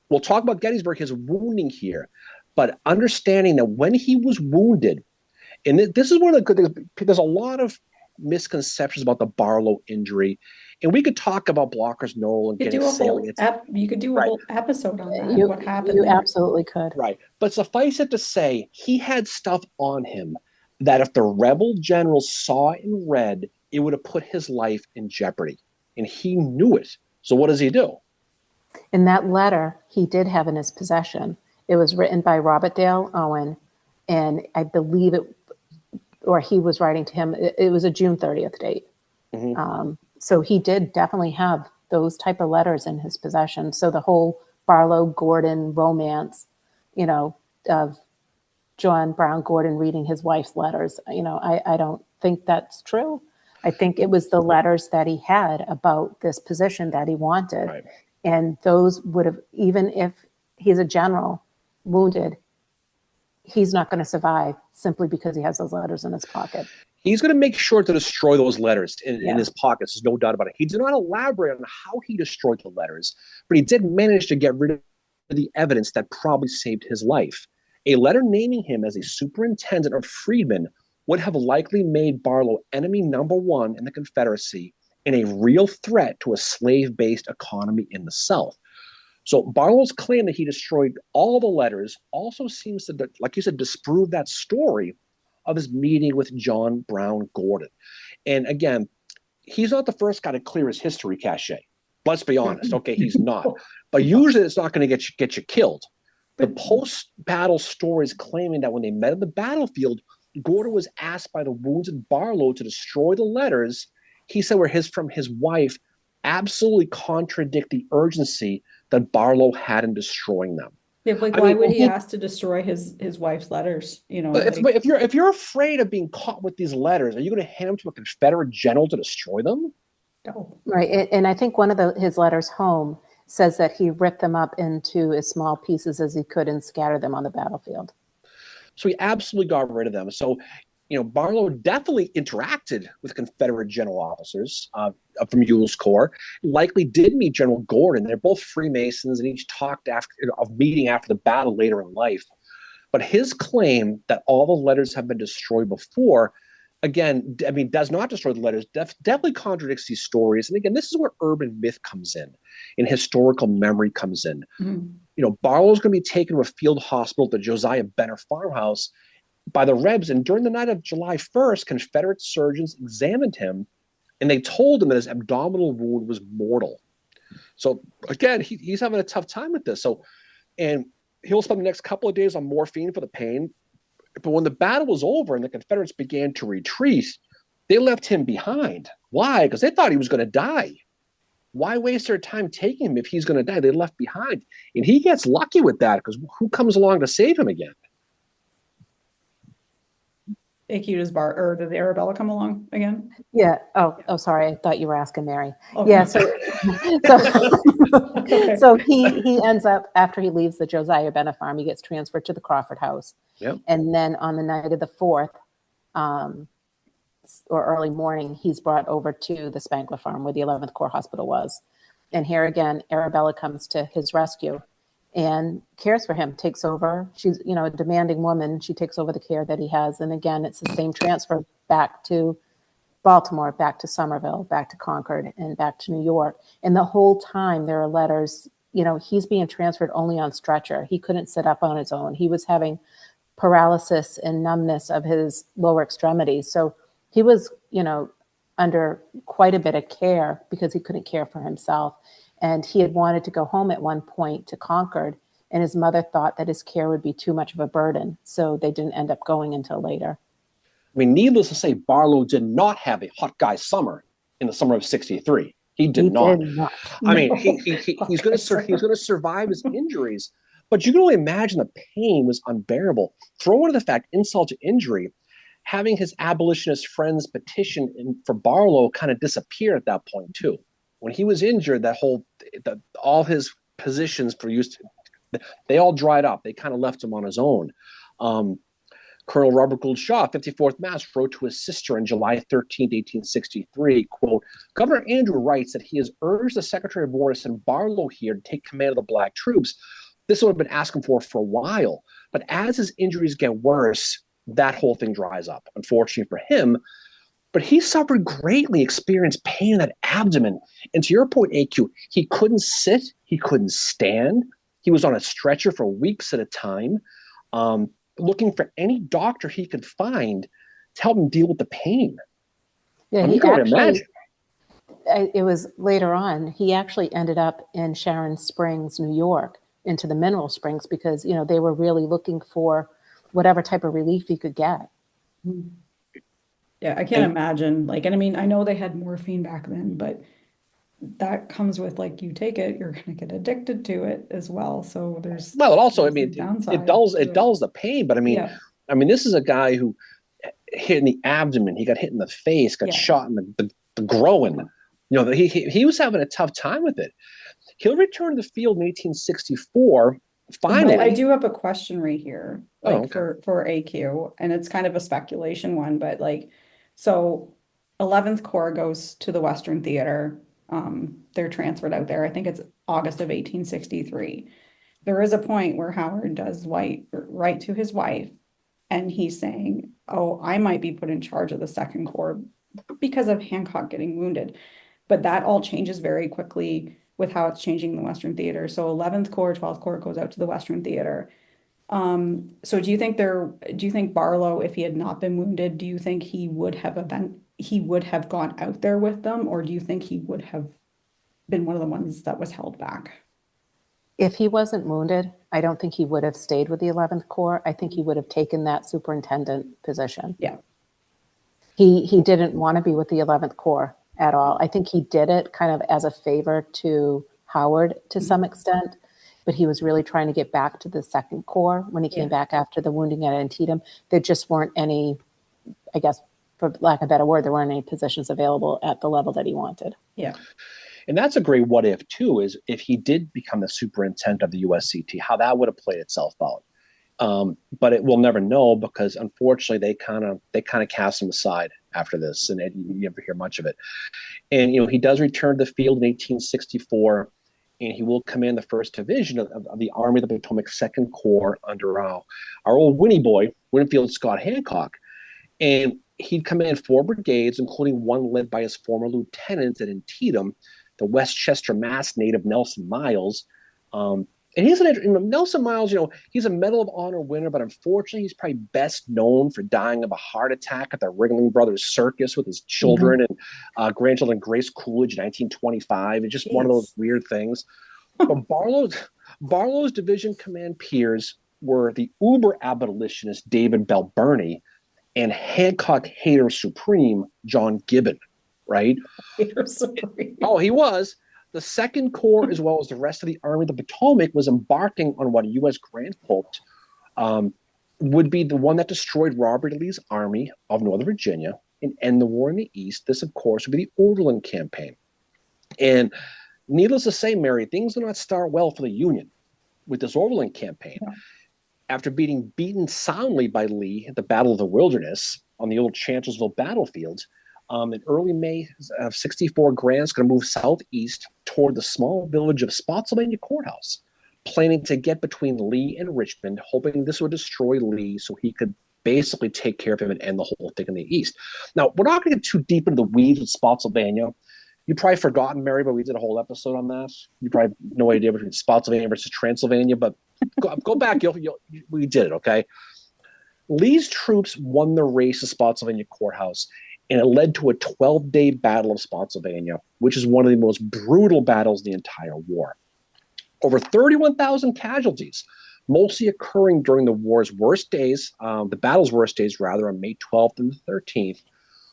we'll talk about Gettysburg, his wounding here. but understanding that when he was wounded, and this is one of the good things, because there's a lot of misconceptions about the Barlow injury, and we could talk about blockers Knoll and getting salients. You could do a Right. whole episode on that. You, what happened you there. absolutely could. Right. But suffice it to say, he had stuff on him that if the rebel generals saw and read, it would have put his life in jeopardy. And he knew it. So what does he do? In that letter he did have in his possession, it was written by Robert Dale Owen, and I believe it, or he was writing to him, it was a June 30th date. Mm-hmm. So he did definitely have those type of letters in his possession. So the whole Barlow-Gordon romance, of John Brown Gordon reading his wife's letters, I don't think that's true. I think it was the letters that he had about this position that he wanted. Right. And those would have, even if he's a general wounded, he's not going to survive simply because he has those letters in his pocket. He's going to make sure to destroy those letters in his pockets. There's no doubt about it. He did not elaborate on how he destroyed the letters, but he did manage to get rid of the evidence that probably saved his life. A letter naming him as a superintendent of freedmen would have likely made Barlow enemy number one in the Confederacy and a real threat to a slave-based economy in the South. So Barlow's claim that he destroyed all the letters also seems to, like you said, disprove that story of his meeting with John Brown Gordon. And again, he's not the first guy to clear his history cachet. Let's be honest. Okay, he's not. But usually it's not going to get you killed. The post-battle stories claiming that when they met on the battlefield, Gordon was asked by the wounded Barlow to destroy the letters he said were from his wife absolutely contradict the urgency that Barlow had in destroying them. Yeah, why would he ask to destroy his wife's letters? If you're afraid of being caught with these letters, are you going to hand them to a Confederate general to destroy them? No. Right, and I think one of his letters home says that he ripped them up into as small pieces as he could and scattered them on the battlefield. So he absolutely got rid of them. So, Barlow definitely interacted with Confederate general officers from Mule's Corps, likely did meet General Gordon. They're both Freemasons and each talked of meeting after the battle later in life. But his claim that all the letters have been destroyed before, again, does not destroy the letters, definitely contradicts these stories. And again, this is where urban myth comes in and historical memory comes in. Mm-hmm. Barlow's going to be taken to a field hospital at the Josiah Benner farmhouse by the Rebs. And during the night of July 1st, Confederate surgeons examined him and they told him that his abdominal wound was mortal. So again, he's having a tough time with this. And he'll spend the next couple of days on morphine for the pain. But when the battle was over and the Confederates began to retreat, they left him behind. Why? Because they thought he was going to die. Why waste their time taking him if he's going to die? They left behind. And he gets lucky with that because who comes along to save him again? Did the Arabella come along again? Yeah. Oh, sorry. I thought you were asking Mary. Oh. Yeah. So Okay. So he ends up, after he leaves the Josiah Benner farm, he gets transferred to the Crawford house. Yep. And then on the night of the 4th, or early morning, he's brought over to the Spangler farm where the 11th Corps Hospital was. And here again, Arabella comes to his rescue and cares for him, takes over. She's, a demanding woman. She takes over the care that he has. And again, it's the same transfer back to Baltimore, back to Somerville, back to Concord, and back to New York. And the whole time there are letters, he's being transferred only on stretcher. He couldn't sit up on his own. He was having paralysis and numbness of his lower extremities. So he was, under quite a bit of care because he couldn't care for himself. And he had wanted to go home at one point to Concord, and his mother thought that his care would be too much of a burden. So they didn't end up going until later. Needless to say, Barlow did not have a hot guy summer in the summer of '63. He did not. He's going to survive his injuries, but you can only imagine the pain was unbearable. Throw into the fact, insult to injury, having his abolitionist friends petition for Barlow kind of disappeared at that point too. When he was injured, all his positions they all dried up. They kind of left him on his own. Colonel Robert Gould Shaw, 54th Mass, wrote to his sister on July 13, 1863, quote, Governor Andrew writes that he has urged the Secretary of War to send Barlow here to take command of the black troops, This is what I've been asking for a while. But as his injuries get worse, that whole thing dries up, unfortunately for him. But he suffered greatly, experienced pain in that abdomen. And to your point, AQ, he couldn't sit, he couldn't stand. He was on a stretcher for weeks at a time, looking for any doctor he could find to help him deal with the pain. Yeah, he actually, it was later on, he actually ended up in Sharon Springs, New York, into the mineral springs because, you know, they were really looking for whatever type of relief he could get. Yeah, I can't imagine. Like, and I mean, I know they had morphine back then, but that comes with, like, you take it, you're gonna get addicted to it as well. So there's well, also, I a mean, downside it dulls to the pain, but Yeah. I mean, this is a guy who hit in the abdomen, he got hit in the face, got Yeah. shot in the groin. You know, he was having a tough time with it. He'll return to the field in 1864. Finally, I do have a question right here, like, okay. for AQ, and it's kind of a speculation one, but like, so 11th Corps goes to the Western Theater. They're transferred out there. I think it's August of 1863. There is a point where Howard does write to his wife, and he's saying, "Oh, I might be put in charge of the Second Corps because of Hancock getting wounded." But that all changes very quickly with how it's changing the Western Theater. So 11th Corps, 12th Corps goes out to the Western Theater. So do you think Barlow, if he had not been wounded, do you think he would have gone out there with them, or do you think he would have been one of the ones that was held back? If he wasn't wounded, I don't think he would have stayed with the 11th Corps. I think he would have taken that superintendent position. Yeah. He didn't want to be with the 11th Corps at all. I think he did it kind of as a favor to Howard to some extent, but he was really trying to get back to the Second Corps when he came back after the wounding at Antietam. There just weren't any, I guess, for lack of a better word, there weren't any positions available at the level that he wanted. Yeah. And that's a great what if too, is if he did become the superintendent of the USCT, how that would have played itself out. But we'll never know because unfortunately they kind of cast him aside after this, and you never hear much of it. And he does return to the field in 1864, and he will command the 1st Division of the Army of the Potomac 2nd Corps under our old Winnie boy, Winfield Scott Hancock. And he'd command 4 brigades, including one led by his former lieutenant at Antietam, the Westchester, Mass. Native Nelson Miles. And Nelson Miles, he's a Medal of Honor winner, but unfortunately, he's probably best known for dying of a heart attack at the Ringling Brothers Circus with his children and grandchildren, Grace Coolidge, in 1925. It's just one of those weird things. But Barlow's division command peers were the uber abolitionist David Bell Birney and Hancock hater supreme John Gibbon, right? Hater supreme. Oh, he was. The Second Corps, as well as the rest of the Army of the Potomac, was embarking on what U.S. Grant hoped would be the one that destroyed Robert E. Lee's Army of Northern Virginia and end the war in the East. This, of course, would be the Overland Campaign. And needless to say, Mary, things did not start well for the Union with this Overland Campaign. Yeah. After being beaten soundly by Lee at the Battle of the Wilderness on the old Chancellorsville battlefield, in early May of 64, Grant's going to move southeast toward the small village of Spotsylvania Courthouse, planning to get between Lee and Richmond, hoping this would destroy Lee so he could basically take care of him and end the whole thing in the east. Now, we're not going to get too deep into the weeds with Spotsylvania. You've probably forgotten, Mary, but we did a whole episode on that. You probably have no idea between Spotsylvania versus Transylvania, but go back. We did it, okay? Lee's troops won the race to Spotsylvania Courthouse, and it led to a 12-day Battle of Spotsylvania, which is one of the most brutal battles in the entire war. Over 31,000 casualties, mostly occurring during the war's worst days, the battle's worst days, rather, on May 12th and the 13th,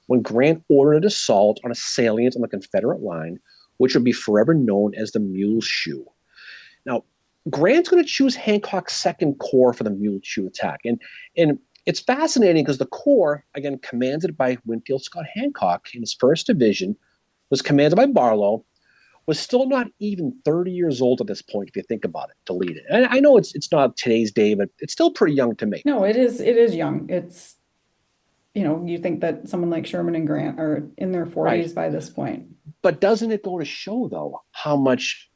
when Grant ordered an assault on a salient on the Confederate line, which would be forever known as the Mule Shoe. Now, Grant's going to choose Hancock's Second Corps for the Mule Shoe attack. And it's fascinating because the Corps, again, commanded by Winfield Scott Hancock in his 1st Division, was commanded by Barlow, was still not even 30 years old at this point, if you think about it, to lead it. And I know it's not today's day, but it's still pretty young to me. No, it is young. It's, you think that someone like Sherman and Grant are in their 40s by this point. But doesn't it go to show, though, how much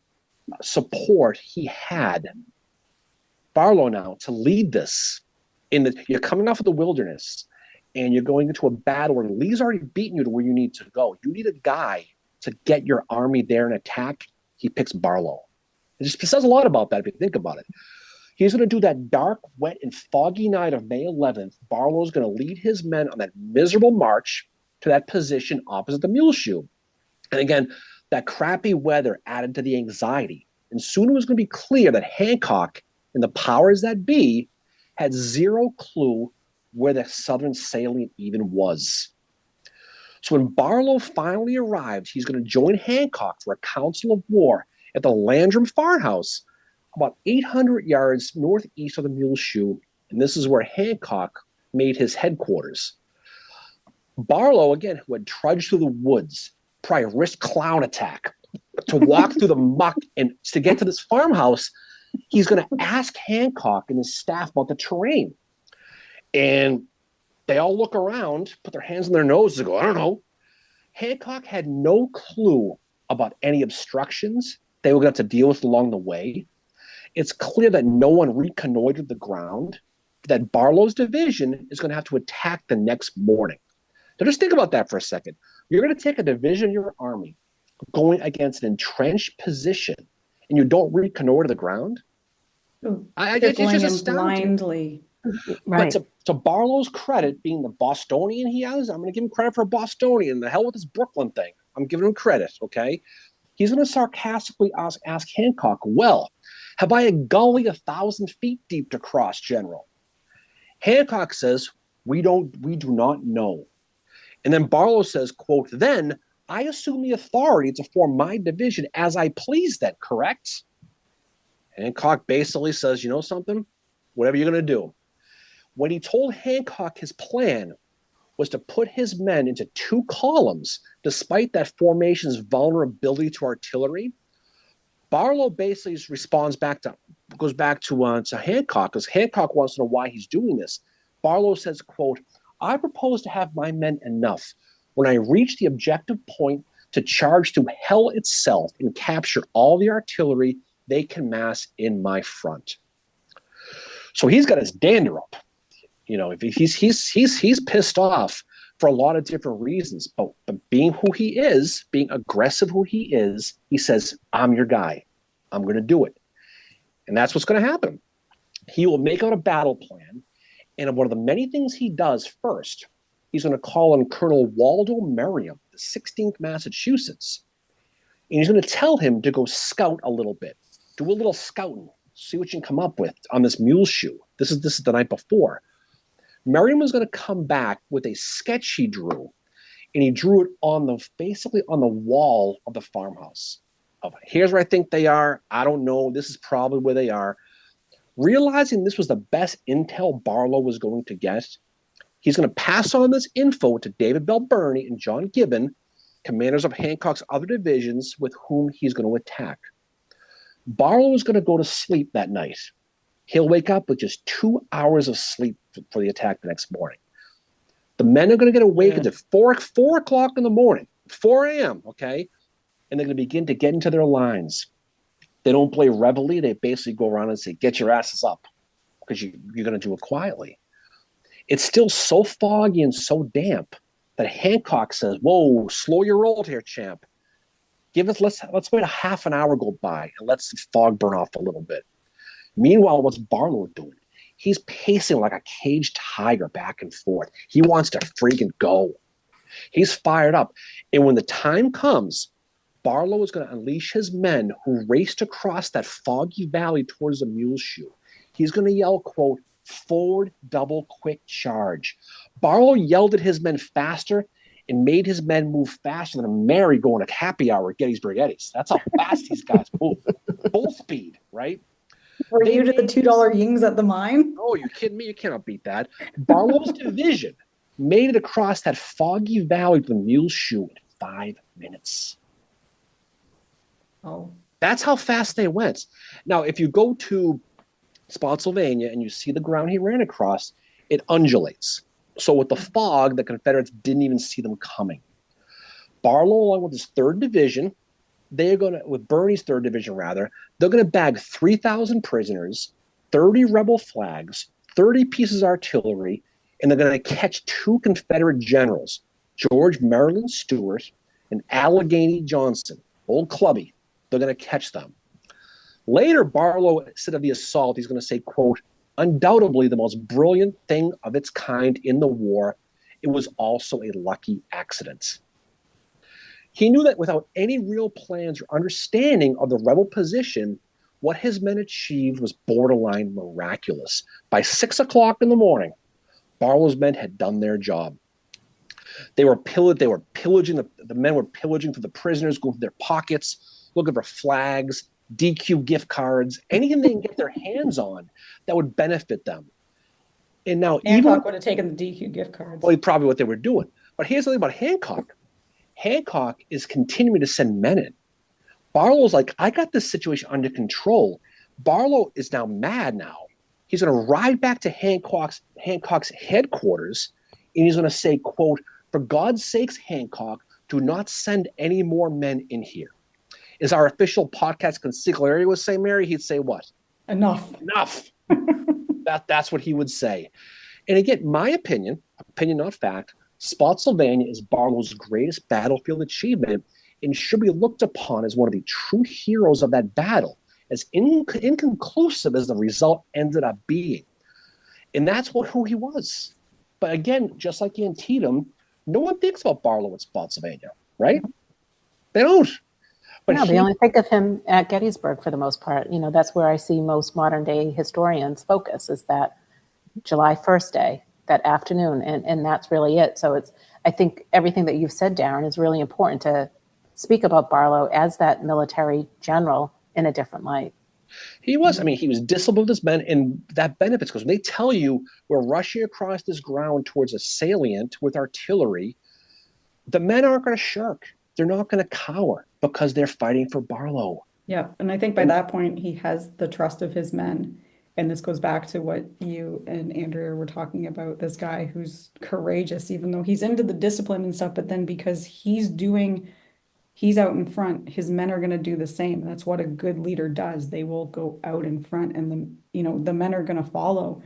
support he had Barlow now to lead this. You're coming off of the wilderness, and you're going into a battle where Lee's already beaten you to where you need to go. You need a guy to get your army there and attack. He picks Barlow. It just says a lot about that if you think about it. He's going to do that dark, wet, and foggy night of May 11th. Barlow's going to lead his men on that miserable march to that position opposite the Mule Shoe. And again, that crappy weather added to the anxiety. And soon it was going to be clear that Hancock and the powers that be had zero clue where the Southern salient even was. So when Barlow finally arrived, he's going to join Hancock for a council of war at the Landrum farmhouse, about 800 yards northeast of the Mule Shoe, and this is where Hancock made his headquarters. Barlow, again, who had trudged through the woods, probably risked clown attack, to walk through the muck and to get to this farmhouse, he's going to ask Hancock and his staff about the terrain. And they all look around, put their hands on their noses and go, I don't know. Hancock had no clue about any obstructions they were going to have to deal with along the way. It's clear that no one reconnoitered the ground, that Barlow's division is going to have to attack the next morning. So just think about that for a second. You're going to take a division of your army going against an entrenched position, and you don't reconnoiter the ground? It's just blindly. Right. But to Barlow's credit, being the Bostonian he is, I'm going to give him credit for Bostonian. The hell with this Brooklyn thing. I'm giving him credit, okay? He's going to sarcastically ask Hancock, well, have I a gully 1,000 feet deep to cross, General? Hancock says, we do not know. And then Barlow says, quote, then I assume the authority to form my division as I please then, correct? Hancock basically says, you know something? Whatever you're going to do. When he told Hancock his plan was to put his men into two columns, despite that formation's vulnerability to artillery, Barlow basically goes back to Hancock, because Hancock wants to know why he's doing this. Barlow says, quote, I propose to have my men enough when I reach the objective point to charge through hell itself and capture all the artillery they can mass in my front. So he's got his dander up. You know, he's pissed off for a lot of different reasons, but being who he is, being aggressive who he is, he says, I'm your guy. I'm going to do it. And that's what's going to happen. He will make out a battle plan, and one of the many things he does first, he's going to call on Colonel Waldo Merriam, the 16th Massachusetts, and he's going to tell him to go scout a little bit, do a little scouting, see what you can come up with on this Mule Shoe. This is the night before. Merriam was going to come back with a sketch he drew, and he drew it basically on the wall of the farmhouse. Here's where I think they are. I don't know. This is probably where they are. Realizing this was the best intel Barlow was going to get, he's going to pass on this info to David Bell Birney and John Gibbon, commanders of Hancock's other divisions with whom he's going to attack. Barlow is going to go to sleep that night. He'll wake up with just 2 hours of sleep for the attack the next morning. The men are going to get awakened at 4 o'clock in the morning, 4 a.m., okay? And they're going to begin to get into their lines. They don't play reveille. They basically go around and say, get your asses up, because you're going to do it quietly. It's still so foggy and so damp that Hancock says, whoa, slow your roll here, champ. Let's wait a half an hour go by and let the fog burn off a little bit. Meanwhile, what's Barlow doing? He's pacing like a caged tiger back and forth. He wants to freaking go. He's fired up. And when the time comes, Barlow is going to unleash his men who raced across that foggy valley towards the Mule Shoe. He's going to yell, quote, forward double quick charge. Barlow yelled at his men faster and made his men move faster than a Mary going to happy hour at Gettysburg Eddies. That's how fast these guys move. Full speed, right? Were you to the $2 yings at the mine? Oh, you're kidding me? You cannot beat that. Barlow's division made it across that foggy valley to the Mule Shoe in 5 minutes. Oh. That's how fast they went. Now, if you go to Spotsylvania and you see the ground he ran across, it undulates. So with the fog, the Confederates didn't even see them coming. Barlow, along with his 3rd Division, with Birney's 3rd Division rather, they're going to bag 3,000 prisoners, 30 rebel flags, 30 pieces of artillery, and they're going to catch 2 Confederate generals, George Maryland Stewart and Allegheny Johnson, old Clubby. They're going to catch them. Later, Barlow said of the assault, he's going to say, quote, undoubtedly the most brilliant thing of its kind in the war. It was also a lucky accident. He knew that without any real plans or understanding of the rebel position, what his men achieved was borderline miraculous. By 6 o'clock in the morning, Barlow's men had done their job. They were pillaging, the men were pillaging through the prisoners, going through their pockets, looking for flags, DQ gift cards, anything they can get their hands on that would benefit them. And now Hancock would have taken the DQ gift cards. Well, probably what they were doing. But here's the thing about Hancock. Hancock is continuing to send men in. Barlow's like, I got this situation under control. Barlow is now mad now. He's going to ride back to Hancock's headquarters, and he's going to say, quote, for God's sakes, Hancock, do not send any more men in here. As our official podcast consigliere would say, Mary, he'd say what? Enough. That's what he would say. And again, my opinion not fact, Spotsylvania is Barlow's greatest battlefield achievement and should be looked upon as one of the true heroes of that battle, as inconclusive as the result ended up being. And that's who he was. But again, just like Antietam, no one thinks about Barlow at Spotsylvania, right? They don't. But no, they only think of him at Gettysburg for the most part. You know, that's where I see most modern day historians focus, is that July 1st day, that afternoon, and that's really it. So I think everything that you've said, Darren, is really important to speak about Barlow as that military general in a different light. He was. I mean, he was disciplined with his men, and that benefits, because when they tell you we're rushing across this ground towards a salient with artillery, the men aren't going to shirk. They're not going to cower because they're fighting for Barlow. Yeah, and I think by that point, he has the trust of his men. And this goes back to what you and Andrea were talking about, this guy who's courageous, even though he's into the discipline and stuff, but then because he's out in front, his men are going to do the same. That's what a good leader does. They will go out in front, and the men are going to follow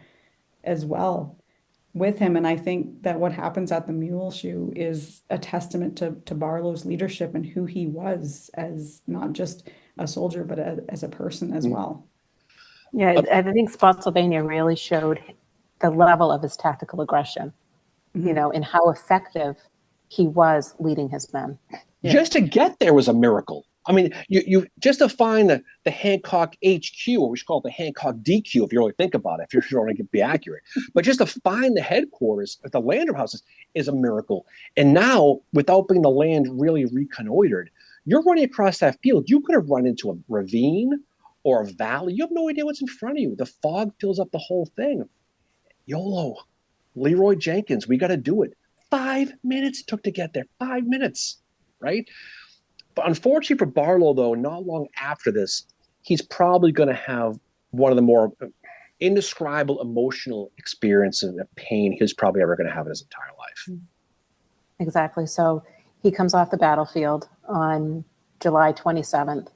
as well with him. And I think that what happens at the Mule Shoe is a testament to Barlow's leadership and who he was as not just a soldier, but as a person as well. Yeah, I think Spotsylvania really showed the level of his tactical aggression, and how effective he was leading his men. Yeah. Just to get there was a miracle. I mean, you just to find the Hancock HQ, or we should call it the Hancock DQ, if you really think about it, if you're trying to be accurate. But just to find the headquarters at the Lander houses is a miracle. And now, without being the land really reconnoitered, you're running across that field. You could have run into a ravine or a valley. You have no idea what's in front of you. The fog fills up the whole thing. YOLO, Leroy Jenkins, we got to do it. 5 minutes took to get there. 5 minutes, right? But unfortunately for Barlow, though, not long after this, he's probably going to have one of the more indescribable emotional experiences of pain he's probably ever going to have in his entire life. Exactly. So he comes off the battlefield on July 27th.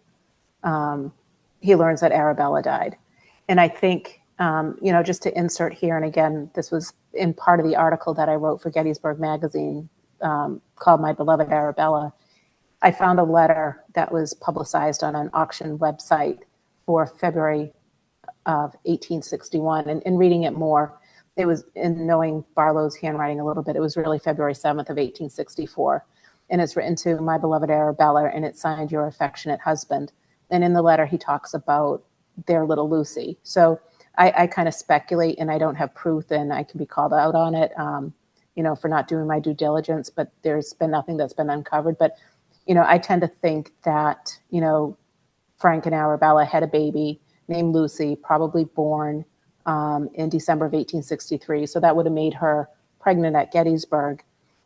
He learns that Arabella died. And I think, just to insert here, and again, this was in part of the article that I wrote for Gettysburg Magazine called My Beloved Arabella. I found a letter that was publicized on an auction website for February of 1861. And reading it more, it was, in knowing Barlow's handwriting a little bit, it was really February 7th of 1864. And it's written to My Beloved Arabella, and it's signed Your Affectionate Husband. And in the letter, he talks about their little Lucy. So I kind of speculate, and I don't have proof, and I can be called out on it, for not doing my due diligence, but there's been nothing that's been uncovered. But, I tend to think that, Frank and Arabella had a baby named Lucy, probably born in December of 1863. So that would have made her pregnant at Gettysburg.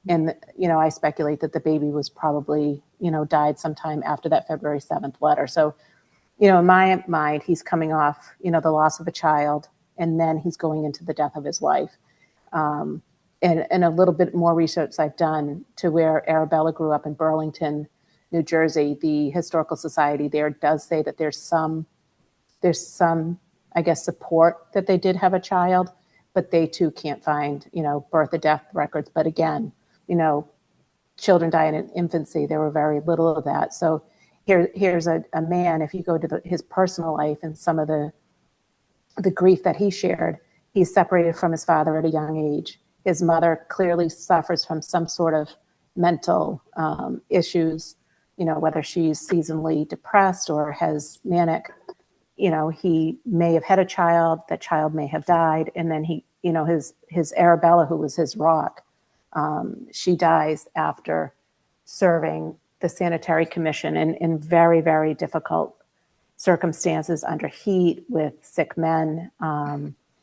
And, I speculate that the baby was probably, died sometime after that February 7th letter. So, in my mind, he's coming off, the loss of a child, and then he's going into the death of his wife. And a little bit more research I've done to where Arabella grew up in Burlington, New Jersey, the Historical Society there does say that there's some I guess, support that they did have a child, but they too can't find, birth or death records. But again, children die in infancy. There were very little of that. So here's a man, if you go to his personal life and some of the grief that he shared, he's separated from his father at a young age. His mother clearly suffers from some sort of mental issues, whether she's seasonally depressed or has manic. He may have had a child, that child may have died. And then his Arabella, who was his rock, she dies after serving the Sanitary Commission in very, very difficult circumstances, under heat, with sick men.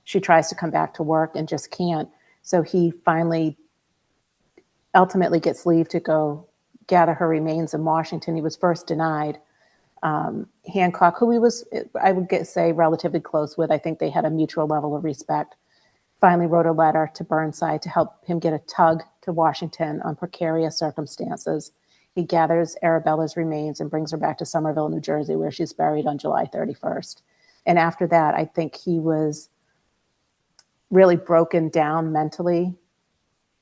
She tries to come back to work and just can't. So he ultimately gets leave to go gather her remains in Washington. He was first denied. Hancock, who he was, I would say, relatively close with, I think they had a mutual level of respect, finally wrote a letter to Burnside to help him get a tug to Washington on precarious circumstances. He gathers Arabella's remains and brings her back to Somerville, New Jersey, where she's buried on July 31st. And after that, I think he was really broken down mentally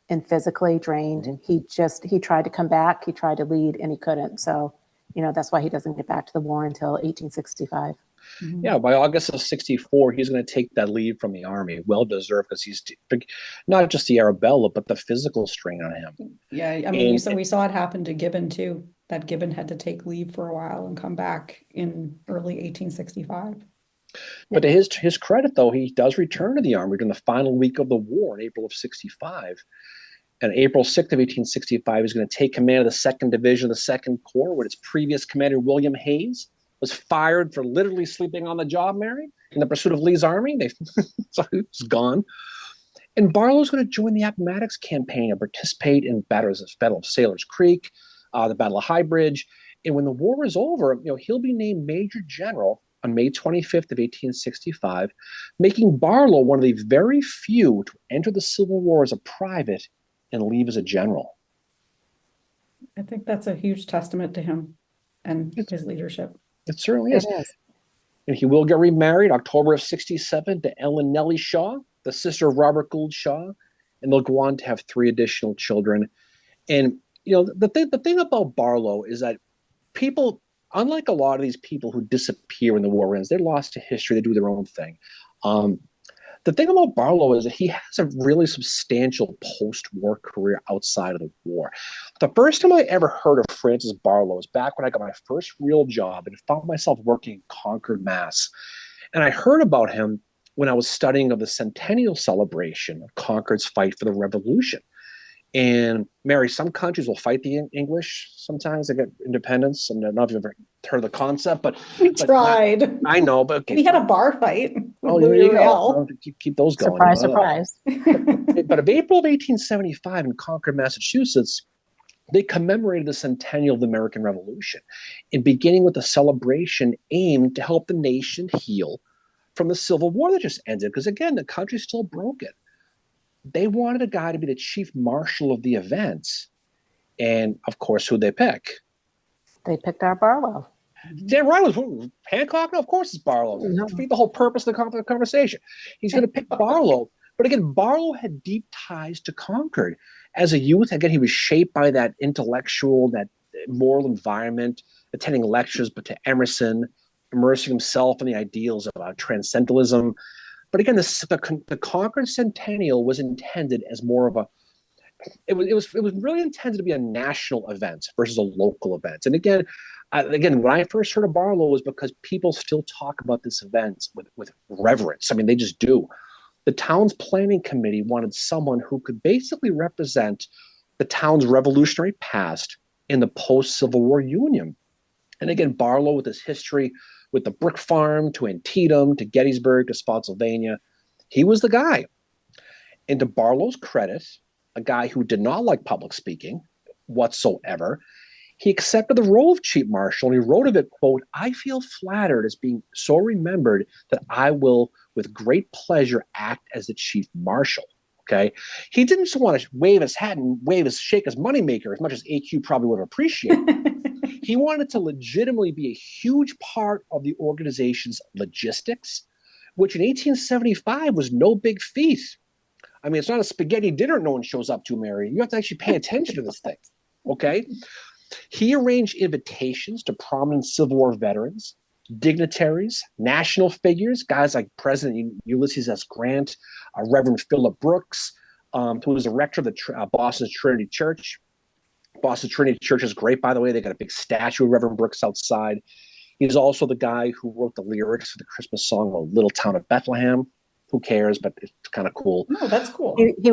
and physically drained. Mm-hmm. He tried to come back, he tried to lead, and he couldn't. So, that's why he doesn't get back to the war until 1865. Mm-hmm. Yeah, by August of 64, he's going to take that leave from the Army. Well-deserved, because he's not just the Arabella, but the physical strain on him. Yeah, I mean, we saw it happen to Gibbon too, that Gibbon had to take leave for a while and come back in early 1865. But to his credit, though, he does return to the Army during the final week of the war in April of 65. And April 6th of 1865, he's going to take command of the 2nd Division of the 2nd Corps, where its previous commander, William Hayes, was fired for literally sleeping on the job, Mary, in the pursuit of Lee's army. So he was gone. And Barlow's going to join the Appomattox campaign and participate in battles of Battle of Sailor's Creek, the Battle of High Bridge. And when the war is over, he'll be named Major General on May 25th of 1865, making Barlow one of the very few to enter the Civil War as a private and leave as a general. I think that's a huge testament to him and his leadership. It certainly is. And he will get remarried October of 67 to Ellen Nellie Shaw, the sister of Robert Gould Shaw, and they'll go on to have 3 additional children. And the thing about Barlow is that people, unlike a lot of these people who disappear when the war ends, they're lost to history, they do their own thing. The thing about Barlow is that he has a really substantial post-war career outside of the war. The first time I ever heard of Francis Barlow was back when I got my first real job and found myself working in Concord, Mass. And I heard about him when I was studying of the centennial celebration of Concord's fight for the Revolution. And Mary, some countries will fight the English sometimes. They get independence. And I don't know if you've ever heard of the concept, but we tried. I know, but okay. We had a bar fight. Oh, there you go. Keep those going. Surprise, surprise. But of April of 1875 in Concord, Massachusetts, they commemorated the centennial of the American Revolution, and beginning with a celebration aimed to help the nation heal from the Civil War that just ended. Because again, the country's still broken. They wanted a guy to be the chief marshal of the events. And of course, who'd they pick? They picked our Barlow. Dan Ryan was Hancock? No, of course it's Barlow. No. Defeat the whole purpose of the conversation. He's going to pick Barlow. But again, Barlow had deep ties to Concord. As a youth, again, he was shaped by that intellectual, that moral environment, attending lectures, but to Emerson, immersing himself in the ideals of transcendentalism. But again, the Concord Centennial was intended as more of it was really intended to be a national event versus a local event. And again, when I first heard of Barlow was because people still talk about this event with reverence. I mean, they just do. The town's planning committee wanted someone who could basically represent the town's revolutionary past in the post-Civil War Union. And again, Barlow, with his history with the brick farm to Antietam to Gettysburg to Spotsylvania, he was the guy. And to Barlow's credit, a guy who did not like public speaking whatsoever, he accepted the role of chief marshal, and he wrote of it, quote, "I feel flattered as being so remembered that I will with great pleasure act as the chief marshal." Okay. He didn't just want to wave his hat and shake his moneymaker as much as AQ probably would have appreciated. He wanted to legitimately be a huge part of the organization's logistics, which in 1875 was no big feat. I mean, it's not a spaghetti dinner no one shows up to, Mary. You have to actually pay attention to this thing, okay? He arranged invitations to prominent Civil War veterans, dignitaries, national figures, guys like President Ulysses S. Grant, Reverend Philip Brooks, who was the rector of the Boston Trinity Church. Boston Trinity Church is great, by the way. They got a big statue of Reverend Brooks outside. He's also the guy who wrote the lyrics for the Christmas song, "A Little Town of Bethlehem." Who cares? But it's kind of cool. No, that's cool. He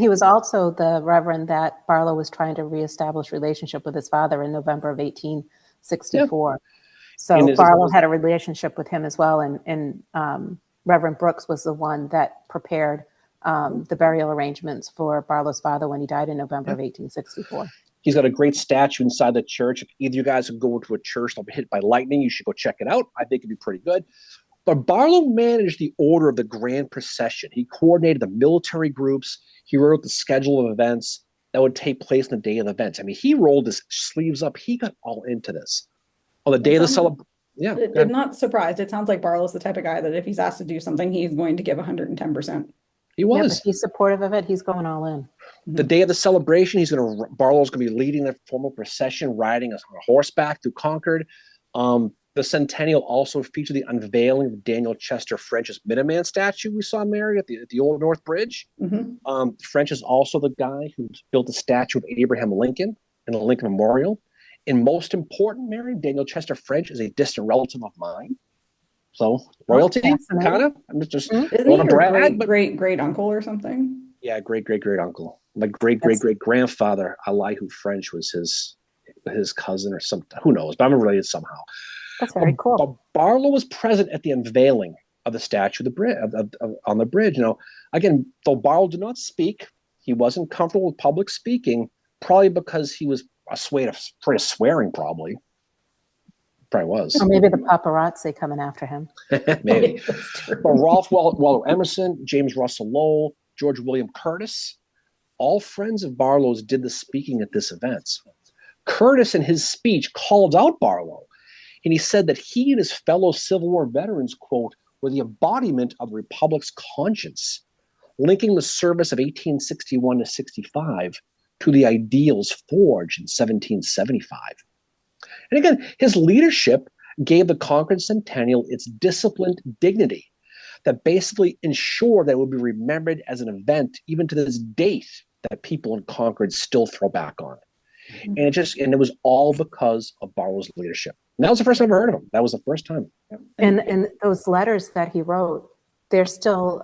was also the reverend that Barlow was trying to reestablish relationship with his father in November of 1864. Yeah. So Barlow had a relationship with him as well, and Reverend Brooks was the one that prepared the burial arrangements for Barlow's father when he died in November of 1864. He's got a great statue inside the church. If either of you guys would go to a church that'll be hit by lightning, you should go check it out. I think it'd be pretty good. But Barlow managed the order of the grand procession. He coordinated the military groups. He wrote the schedule of events that would take place on the day of the events. I mean, he rolled his sleeves up. He got all into this. On the day of the celebration. Yeah. I'm not surprised. It sounds like Barlow's the type of guy that if he's asked to do something, he's going to give 110%. He was. Yeah, but he's supportive of it. He's going all in. The day of the celebration, Barlow's going to be leading the formal procession, riding on horseback through Concord. The centennial also featured the unveiling of Daniel Chester French's Minuteman statue we saw, Mary, at the Old North Bridge. Mm-hmm. French is also the guy who built the statue of Abraham Lincoln and the Lincoln Memorial. And most important, Mary, Daniel Chester French is a distant relative of mine. So royalty, kind of. I'm just isn't he your great uncle or something? Yeah, great uncle. My great grandfather, Elihu French, was his cousin or something. Who knows? But I'm related somehow. That's very cool. But Barlow was present at the unveiling of the statue on the bridge. You know, again, though Barlow did not speak, he wasn't comfortable with public speaking, probably because he was afraid of swearing. Probably was. Or maybe the paparazzi coming after him. Maybe. But Ralph Waldo Emerson, James Russell Lowell, George William Curtis, all friends of Barlow's did the speaking at this event. Curtis, in his speech, called out Barlow. And he said that he and his fellow Civil War veterans, quote, were the embodiment of the Republic's conscience, linking the service of 1861 to 65 to the ideals forged in 1775. And again, his leadership gave the Concord Centennial its disciplined dignity that basically ensured that it would be remembered as an event, even to this date, that people in Concord still throw back on. And it was all because of Barlow's leadership. And that was the first time I ever heard of him. That was the first time. And those letters that he wrote, they're still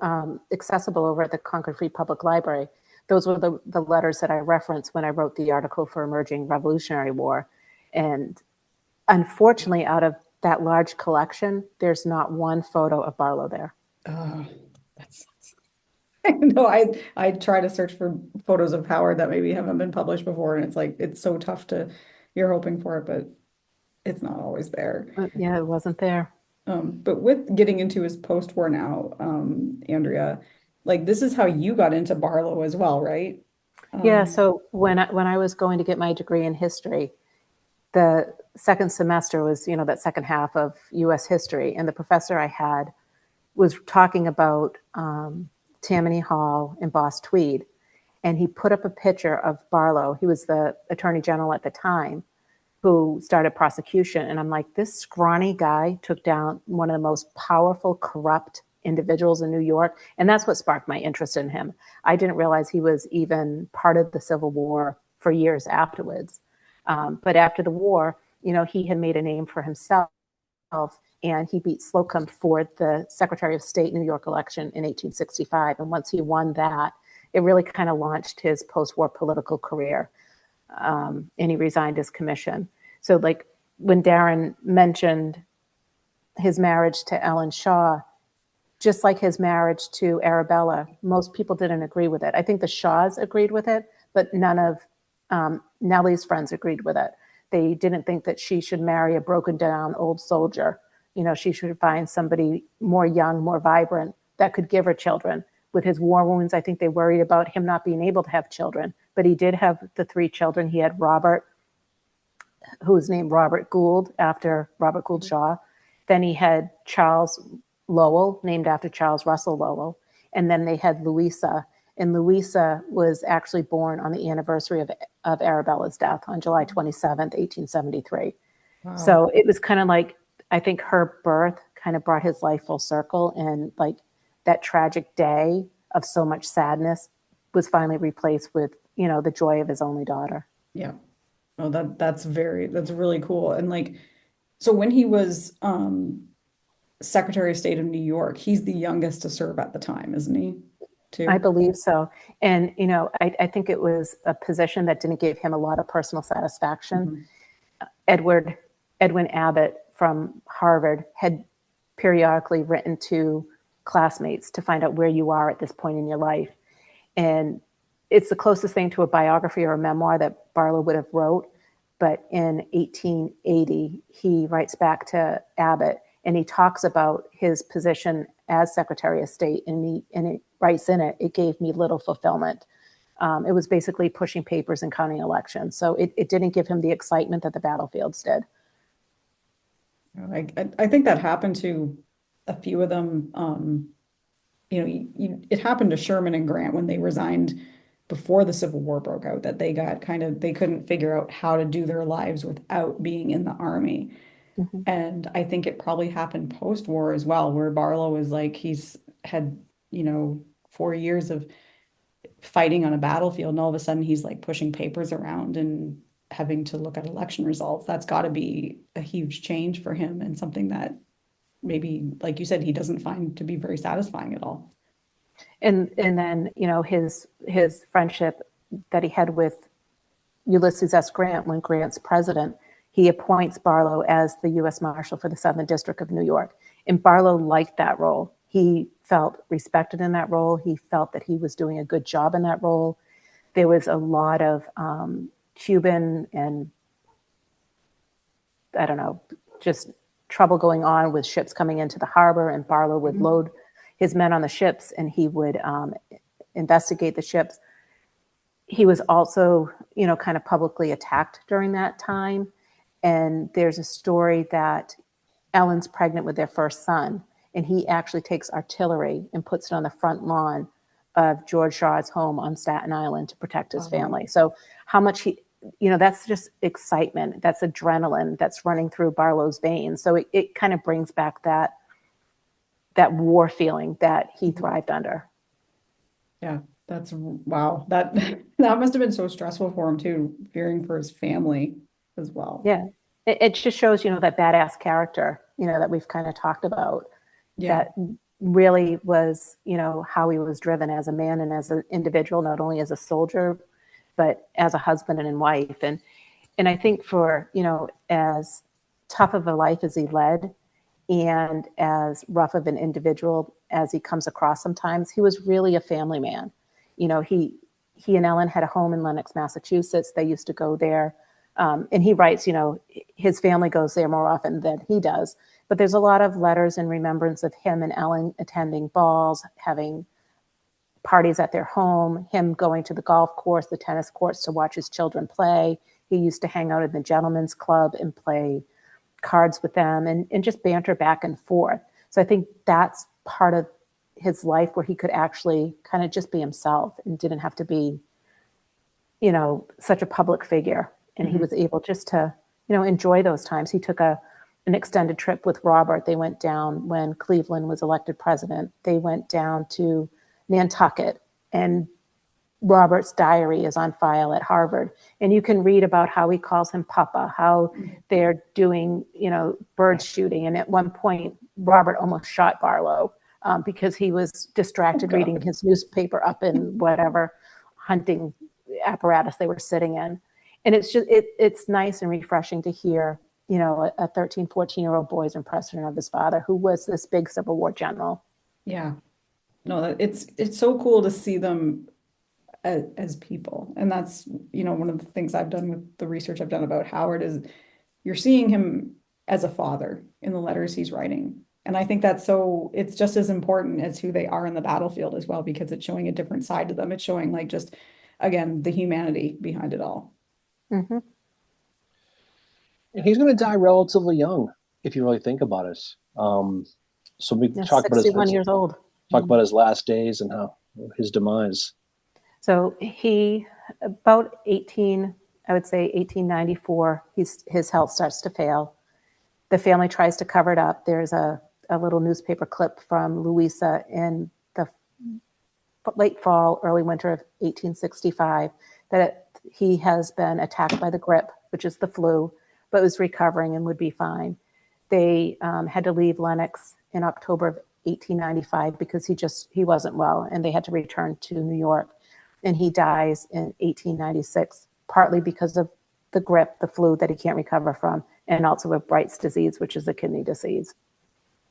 accessible over at the Concord Free Public Library. Those were the letters that I referenced when I wrote the article for Emerging Revolutionary War. And unfortunately, out of that large collection, there's not one photo of Barlow there. That's no, I try to search for photos of Howard that maybe haven't been published before, and it's so tough you're hoping for it, but it's not always there. Yeah, it wasn't there. But with getting into his post-war now, Andrea, this is how you got into Barlow as well, right? Yeah, so when I was going to get my degree in history, the second semester was, that second half of U.S. history, and the professor I had was talking about Tammany Hall and Boss Tweed, and he put up a picture of Barlow. He was the attorney general at the time who started prosecution, and I'm like, this scrawny guy took down one of the most powerful, corrupt individuals in New York, and that's what sparked my interest in him. I didn't realize he was even part of the Civil War for years afterwards. But after the war, he had made a name for himself, and he beat Slocum for the Secretary of State New York election in 1865. And once he won that, it really kind of launched his post-war political career. And he resigned his commission. So when Darren mentioned his marriage to Ellen Shaw, just like his marriage to Arabella, most people didn't agree with it. I think the Shaws agreed with it, but none of Nellie's friends agreed with it. They didn't think that she should marry a broken down old soldier. She should find somebody more young, more vibrant that could give her children. With his war wounds, I think they worried about him not being able to have children, but he did have the 3 children. He had Robert, who was named Robert Gould after Robert Gould Shaw. Then he had Charles Lowell, named after Charles Russell Lowell. And then they had Louisa. And Louisa was actually born on the anniversary of Arabella's death on July 27th, 1873. Wow. So it was kind of like, I think her birth kind of brought his life full circle. And like that tragic day of so much sadness was finally replaced with, you know, the joy of his only daughter. Yeah. Oh, that's really cool. And like, so when he was Secretary of State of New York, he's the youngest to serve at the time, isn't he? Too. I believe so. And, you know, I think it was a position that didn't give him a lot of personal satisfaction. Mm-hmm. Edwin Abbott from Harvard had periodically written to classmates to find out where you are at this point in your life. And it's the closest thing to a biography or a memoir that Barlow would have wrote. But in 1880, he writes back to Abbott and he talks about his position as Secretary of State. And he writes in it, it gave me little fulfillment. It was basically pushing papers and counting elections. So it didn't give him the excitement that the battlefields did. I think that happened to a few of them. You know, it happened to Sherman and Grant when they resigned before the Civil War broke out, that they couldn't figure out how to do their lives without being in the army. Mm-hmm. And I think it probably happened post-war as well, where Barlow was like, he's had, you know, 4 years of fighting on a battlefield, and all of a sudden he's like pushing papers around and having to look at election results. That's got to be a huge change for him, and something that maybe, like you said, he doesn't find to be very satisfying at all. And then, you know, his friendship that he had with Ulysses S. Grant when Grant's president, he appoints Barlow as the U.S. Marshal for the Southern District of New York. And Barlow liked that role. He felt respected in that role. He felt that he was doing a good job in that role. There was a lot of Cuban and, I don't know, just trouble going on with ships coming into the harbor, and Barlow would load his men on the ships and he would investigate the ships. He was also, you know, kind of publicly attacked during that time. And there's a story that Ellen's pregnant with their first son, and he actually takes artillery and puts it on the front lawn of George Shaw's home on Staten Island to protect his family. So how much you know, that's just excitement. That's adrenaline that's running through Barlow's veins. So it kind of brings back that war feeling that he thrived under. Yeah, that's wow. That must have been so stressful for him too, fearing for his family as well. Yeah, it just shows, you know, that badass character, you know, that we've kind of talked about. Yeah. That really was, you know, how he was driven as a man and as an individual, not only as a soldier, but as a husband and wife. And I think for, you know, as tough of a life as he led and as rough of an individual as he comes across sometimes, he was really a family man. You know, he and Ellen had a home in Lenox, Massachusetts. They used to go there. And he writes, you know, his family goes there more often than he does. But there's a lot of letters in remembrance of him and Ellen attending balls, having parties at their home, him going to the golf course, the tennis courts to watch his children play. He used to hang out in the gentleman's club and play cards with them and just banter back and forth. So I think that's part of his life where he could actually kind of just be himself and didn't have to be, you know, such a public figure. And he was able just to, you know, enjoy those times. He took an extended trip with Robert. They went down when Cleveland was elected president. They went down to Nantucket, and Robert's diary is on file at Harvard. And you can read about how he calls him Papa, how they're doing, you know, bird shooting. And at one point, Robert almost shot Barlow because he was distracted reading his newspaper up in whatever hunting apparatus they were sitting in. And it's just, it's nice and refreshing to hear, you know, a 13, 14-year-old boy's impression of his father, who was this big Civil War general. Yeah. No, it's so cool to see them as people. And that's, you know, one of the things I've done with the research I've done about Howard is you're seeing him as a father in the letters he's writing. And I think it's just as important as who they are in the battlefield as well, because it's showing a different side to them. It's showing, like, just, again, the humanity behind it all. Mm-hmm. And he's going to die relatively young, if you really think about it. So we Yeah, talk about 61 years old. his last days and how his demise. So he, about 1894, his health starts to fail. The family tries to cover it up. There's a little newspaper clip from Louisa in the late fall, early winter of 1865, that he has been attacked by the grip, which is the flu, but was recovering and would be fine. They had to leave Lenox in October of 1895 because he wasn't well, and they had to return to New York. And he dies in 1896, partly because of the grip, the flu that he can't recover from, and also of Bright's disease, which is a kidney disease.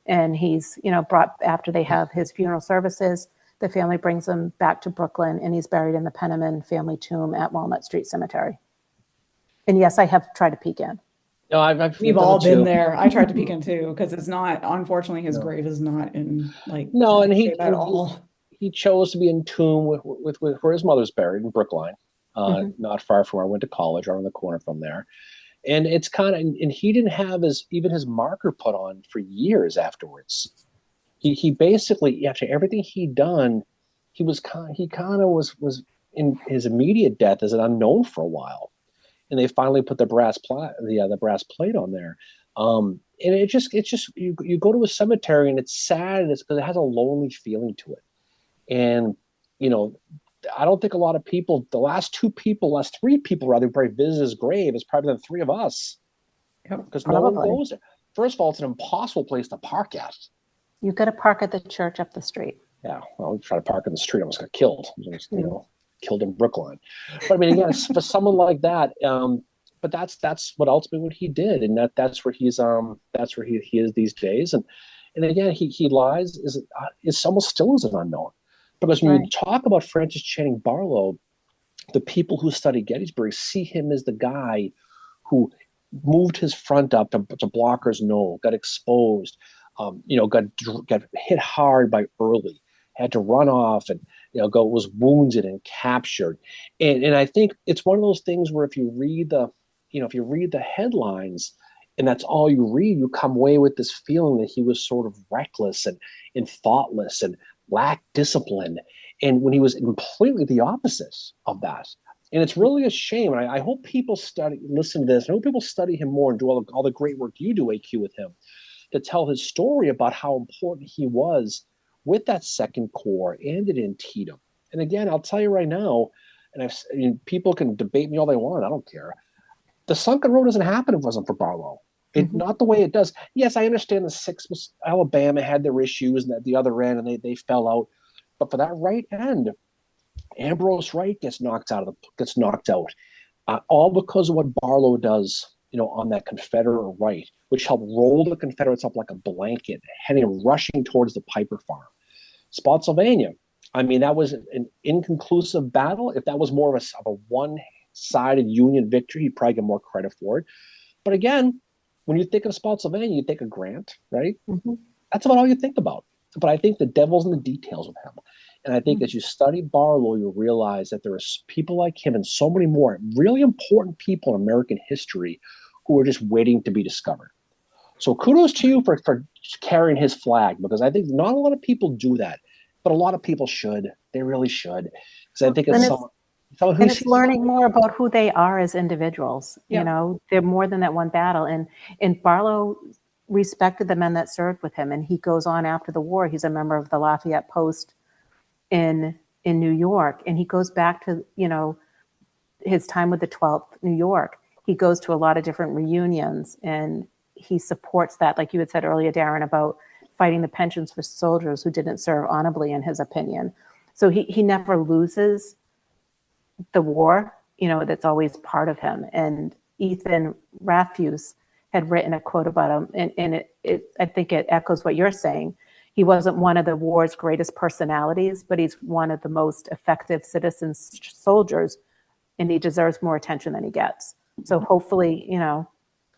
And he's, brought after they have his funeral services. The family brings him back to Brooklyn, and he's buried in the Penniman family tomb at Walnut Street Cemetery. And yes, I have tried to peek in. No, we've all been there. I tried to peek in too, because it's not, unfortunately, his grave is not in and shape at all. He chose to be in tomb with where his mother's buried in Brookline, not far from where I went to college, around the corner from there. And it's and he didn't have his marker put on for years afterwards. He basically, after everything he'd done, he was in his immediate death as an unknown for a while, and they finally put the brass plate on there. And it's just you go to a cemetery and it's sad. It's because it has a lonely feeling to it, and I don't think a lot of people, the last three people rather, probably visit his grave is probably the three of us, because no one goes there. First of all, it's an impossible place to park at. You've got to park at the church up the street. Yeah, well, we try to park in the street. I almost got killed. Killed in Brookline. But I mean, again, for someone like that, but that's what ultimately what he did, and that's where he is these days. And again, he lies is almost still is an unknown, because when you talk about Francis Channing Barlow, the people who study Gettysburg see him as the guy who moved his front up to Blocker's Knoll, got exposed. Got hit hard by Early, had to run off, and was wounded and captured. And I think it's one of those things where if you read the headlines and that's all you read, you come away with this feeling that he was sort of reckless and thoughtless and lacked discipline. And when he was completely the opposite of that. And it's really a shame. And I hope people listen to this. I hope people study him more and do all the great work you do, AQ, with him, to tell his story about how important he was with that Second Corps and at Antietam. And again, I'll tell you right now, and people can debate me all they want, I don't care. The Sunken Road doesn't happen if it wasn't for Barlow. Not the way it does. Yes, I understand the 6th was Alabama had their issues, and at the other end, and they fell out. But for that right end, Ambrose Wright gets knocked out, all because of what Barlow does, on that Confederate right, which helped roll the Confederates up like a blanket, rushing towards the Piper Farm. Spotsylvania, I mean, that was an inconclusive battle. If that was more of a one-sided Union victory, he'd probably get more credit for it. But again, when you think of Spotsylvania, you think of Grant, right? That's about all you think about. But I think the devil's in the details with him. And I think as you study Barlow, you'll realize that there are people like him and so many more really important people in American history who are just waiting to be discovered. So kudos to you for carrying his flag, because I think not a lot of people do that, but a lot of people should. They really should. Because I think it's learning more about who they are as individuals. They're more than that one battle. And Barlow respected the men that served with him. And he goes on after the war. He's a member of the Lafayette Post in New York. And he goes back to, his time with the 12th New York. He goes to a lot of different reunions, and he supports that, like you had said earlier, Darren, about fighting the pensions for soldiers who didn't serve honorably, in his opinion. So he never loses the war, that's always part of him. And Ethan Raffuse had written a quote about him, and I think it echoes what you're saying. He wasn't one of the war's greatest personalities, but he's one of the most effective citizen soldiers, and he deserves more attention than he gets. So hopefully,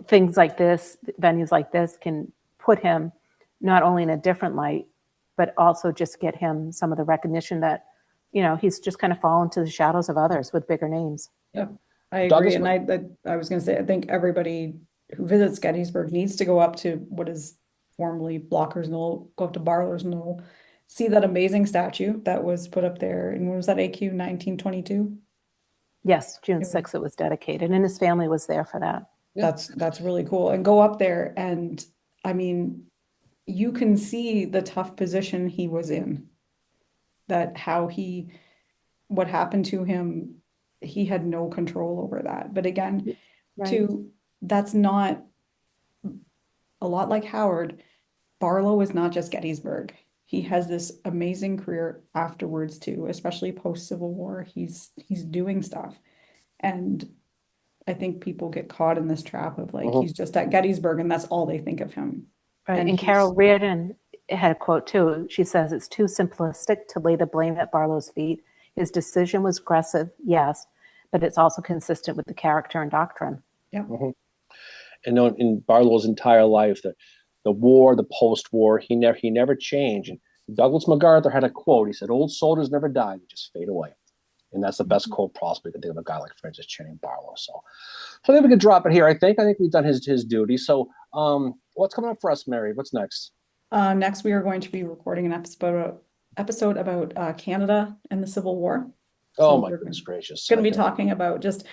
things like this, venues like this, can put him not only in a different light, but also just get him some of the recognition that, he's just kind of fallen to the shadows of others with bigger names. Yeah, I agree. And I was going to say, I think everybody who visits Gettysburg needs to go up to what is formerly Blocker's Knoll, go up to Barlow's Knoll, see that amazing statue that was put up there. And when was that, AQ 1922? Yes, June 6th it was dedicated, and his family was there for that. Yeah. That's really cool. And go up there, and I mean, you can see the tough position he was in, that what happened to him, he had no control over that. But again, Right. that's not a lot like Howard. Barlow is not just Gettysburg. He has this amazing career afterwards too, especially post Civil War. He's doing stuff. And I think people get caught in this trap of like, he's just at Gettysburg and that's all they think of him. Right. And Carol Reardon had a quote too. She says, "It's too simplistic to lay the blame at Barlow's feet. His decision was aggressive, yes, but it's also consistent with the character and doctrine." Yeah. And in Barlow's entire life, the war, the post-war, he never changed. And Douglas MacArthur had a quote. He said, "Old soldiers never die; they just fade away." And that's the best quote possible you can think of a guy like Francis Channing Barlow. So I think we could drop it here. I think we've done his duty. So what's coming up for us, Mary? What's next? Next, we are going to be recording an episode about Canada and the Civil War. Oh, my goodness gracious. Going to be talking about just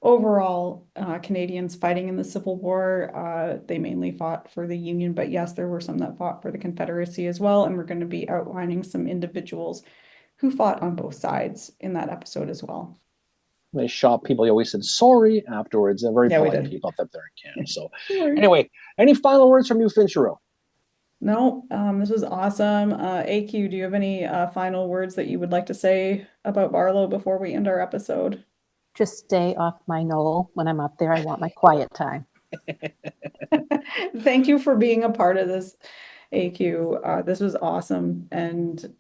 overall Canadians fighting in the Civil War. They mainly fought for the Union, but yes, there were some that fought for the Confederacy as well. And we're going to be outlining some individuals who fought on both sides in that episode as well. They shot people. They always said sorry afterwards. They're very polite people up there in Canada. So anyway, any final words from you, Finchero? No, this was awesome. AQ, do you have any final words that you would like to say about Barlow before we end our episode? Just stay off my knoll when I'm up there. I want my quiet time. Thank you for being a part of this, AQ. This was awesome. And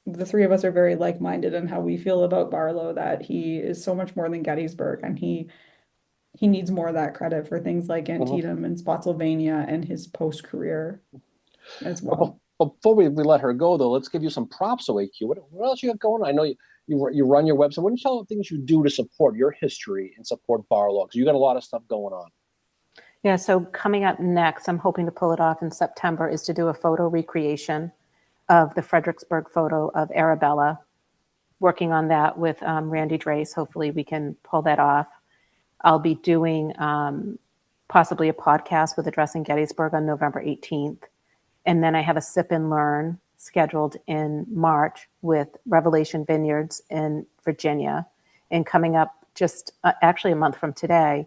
the three of us are very like-minded in how we feel about Barlow, that he is so much more than Gettysburg, and he needs more of that credit for things like Antietam and Spotsylvania and his post-career as well. Before we let her go, though, let's give you some props, AQ. What else you got going on? I know you run your website. What do you tell things you do to support your history and support Barlow? Because you got a lot of stuff going on. Yeah, so coming up next, I'm hoping to pull it off in September, is to do a photo recreation of the Fredericksburg photo of Arabella. Working on that with Randy Drace. Hopefully we can pull that off. I'll be doing possibly a podcast with Addressing Gettysburg on November 18th. And then I have a sip and learn scheduled in March with Revelation Vineyards in Virginia. And coming up just actually a month from today,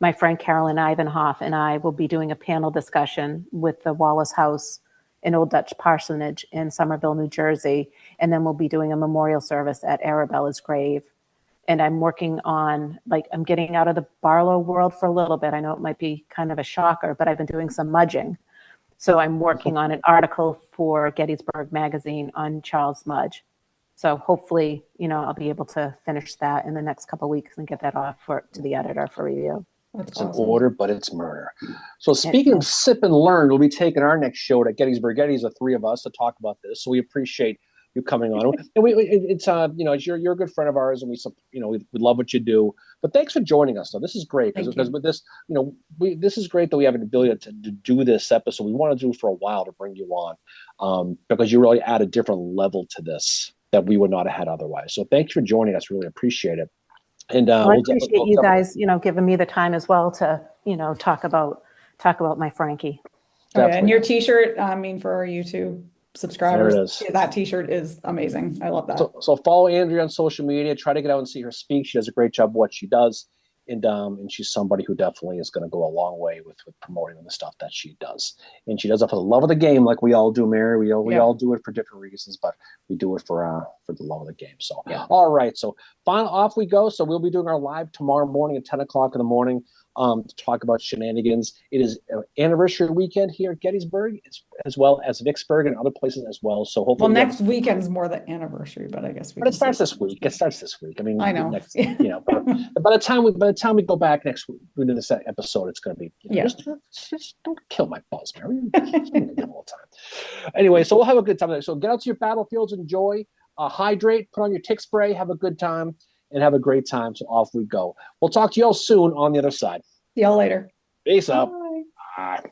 my friend Carolyn Ivanhoff and I will be doing a panel discussion with the Wallace House in Old Dutch Parsonage in Somerville, New Jersey. And then we'll be doing a memorial service at Arabella's grave. And I'm working on, I'm getting out of the Barlow world for a little bit. I know it might be kind of a shocker, but I've been doing some mudging. So I'm working on an article for Gettysburg Magazine on Charles Mudge. So hopefully, I'll be able to finish that in the next couple of weeks and get that off to the editor for review. It's awesome. An order, but it's murder. So speaking of sip and learn, we'll be taking our next show at Gettysburg Geddes, the three of us, to talk about this. So we appreciate you coming on. And you're a good friend of ours, and we love what you do. But thanks for joining us. So this is great because with this, this is great that we have an ability to do this episode. We want to do for a while to bring you on because you really add a different level to this that we would not have had otherwise. So thanks for joining us. Really appreciate it. And I appreciate you guys, giving me the time as well to, talk about my Frankie. Okay, and your T-shirt, for our YouTube subscribers, that T-shirt is amazing. I love that. So follow Andrea on social media. Try to get out and see her speak. She does a great job of what she does, and she's somebody who definitely is going to go a long way with promoting the stuff that she does. And she does it for the love of the game, like we all do, Mary. We all do it for different reasons, but we do it for the love of the game. So all right, so off we go. So we'll be doing our live tomorrow morning at 10 o'clock in the morning. To talk about shenanigans. It is anniversary weekend here at Gettysburg, as well as Vicksburg and other places as well. So hopefully, next weekend's more the anniversary, but I guess it starts this week. It starts this week. I mean, I know. Next, but by the time we go back next week into this episode, it's going to be just don't kill my buzz, Mary. All the time. Anyway, so we'll have a good time. So get out to your battlefields, enjoy, hydrate, put on your tick spray, have a good time. And have a great time. So off we go. We'll talk to you all soon on the other side. See y'all later. Peace out. Bye. Bye.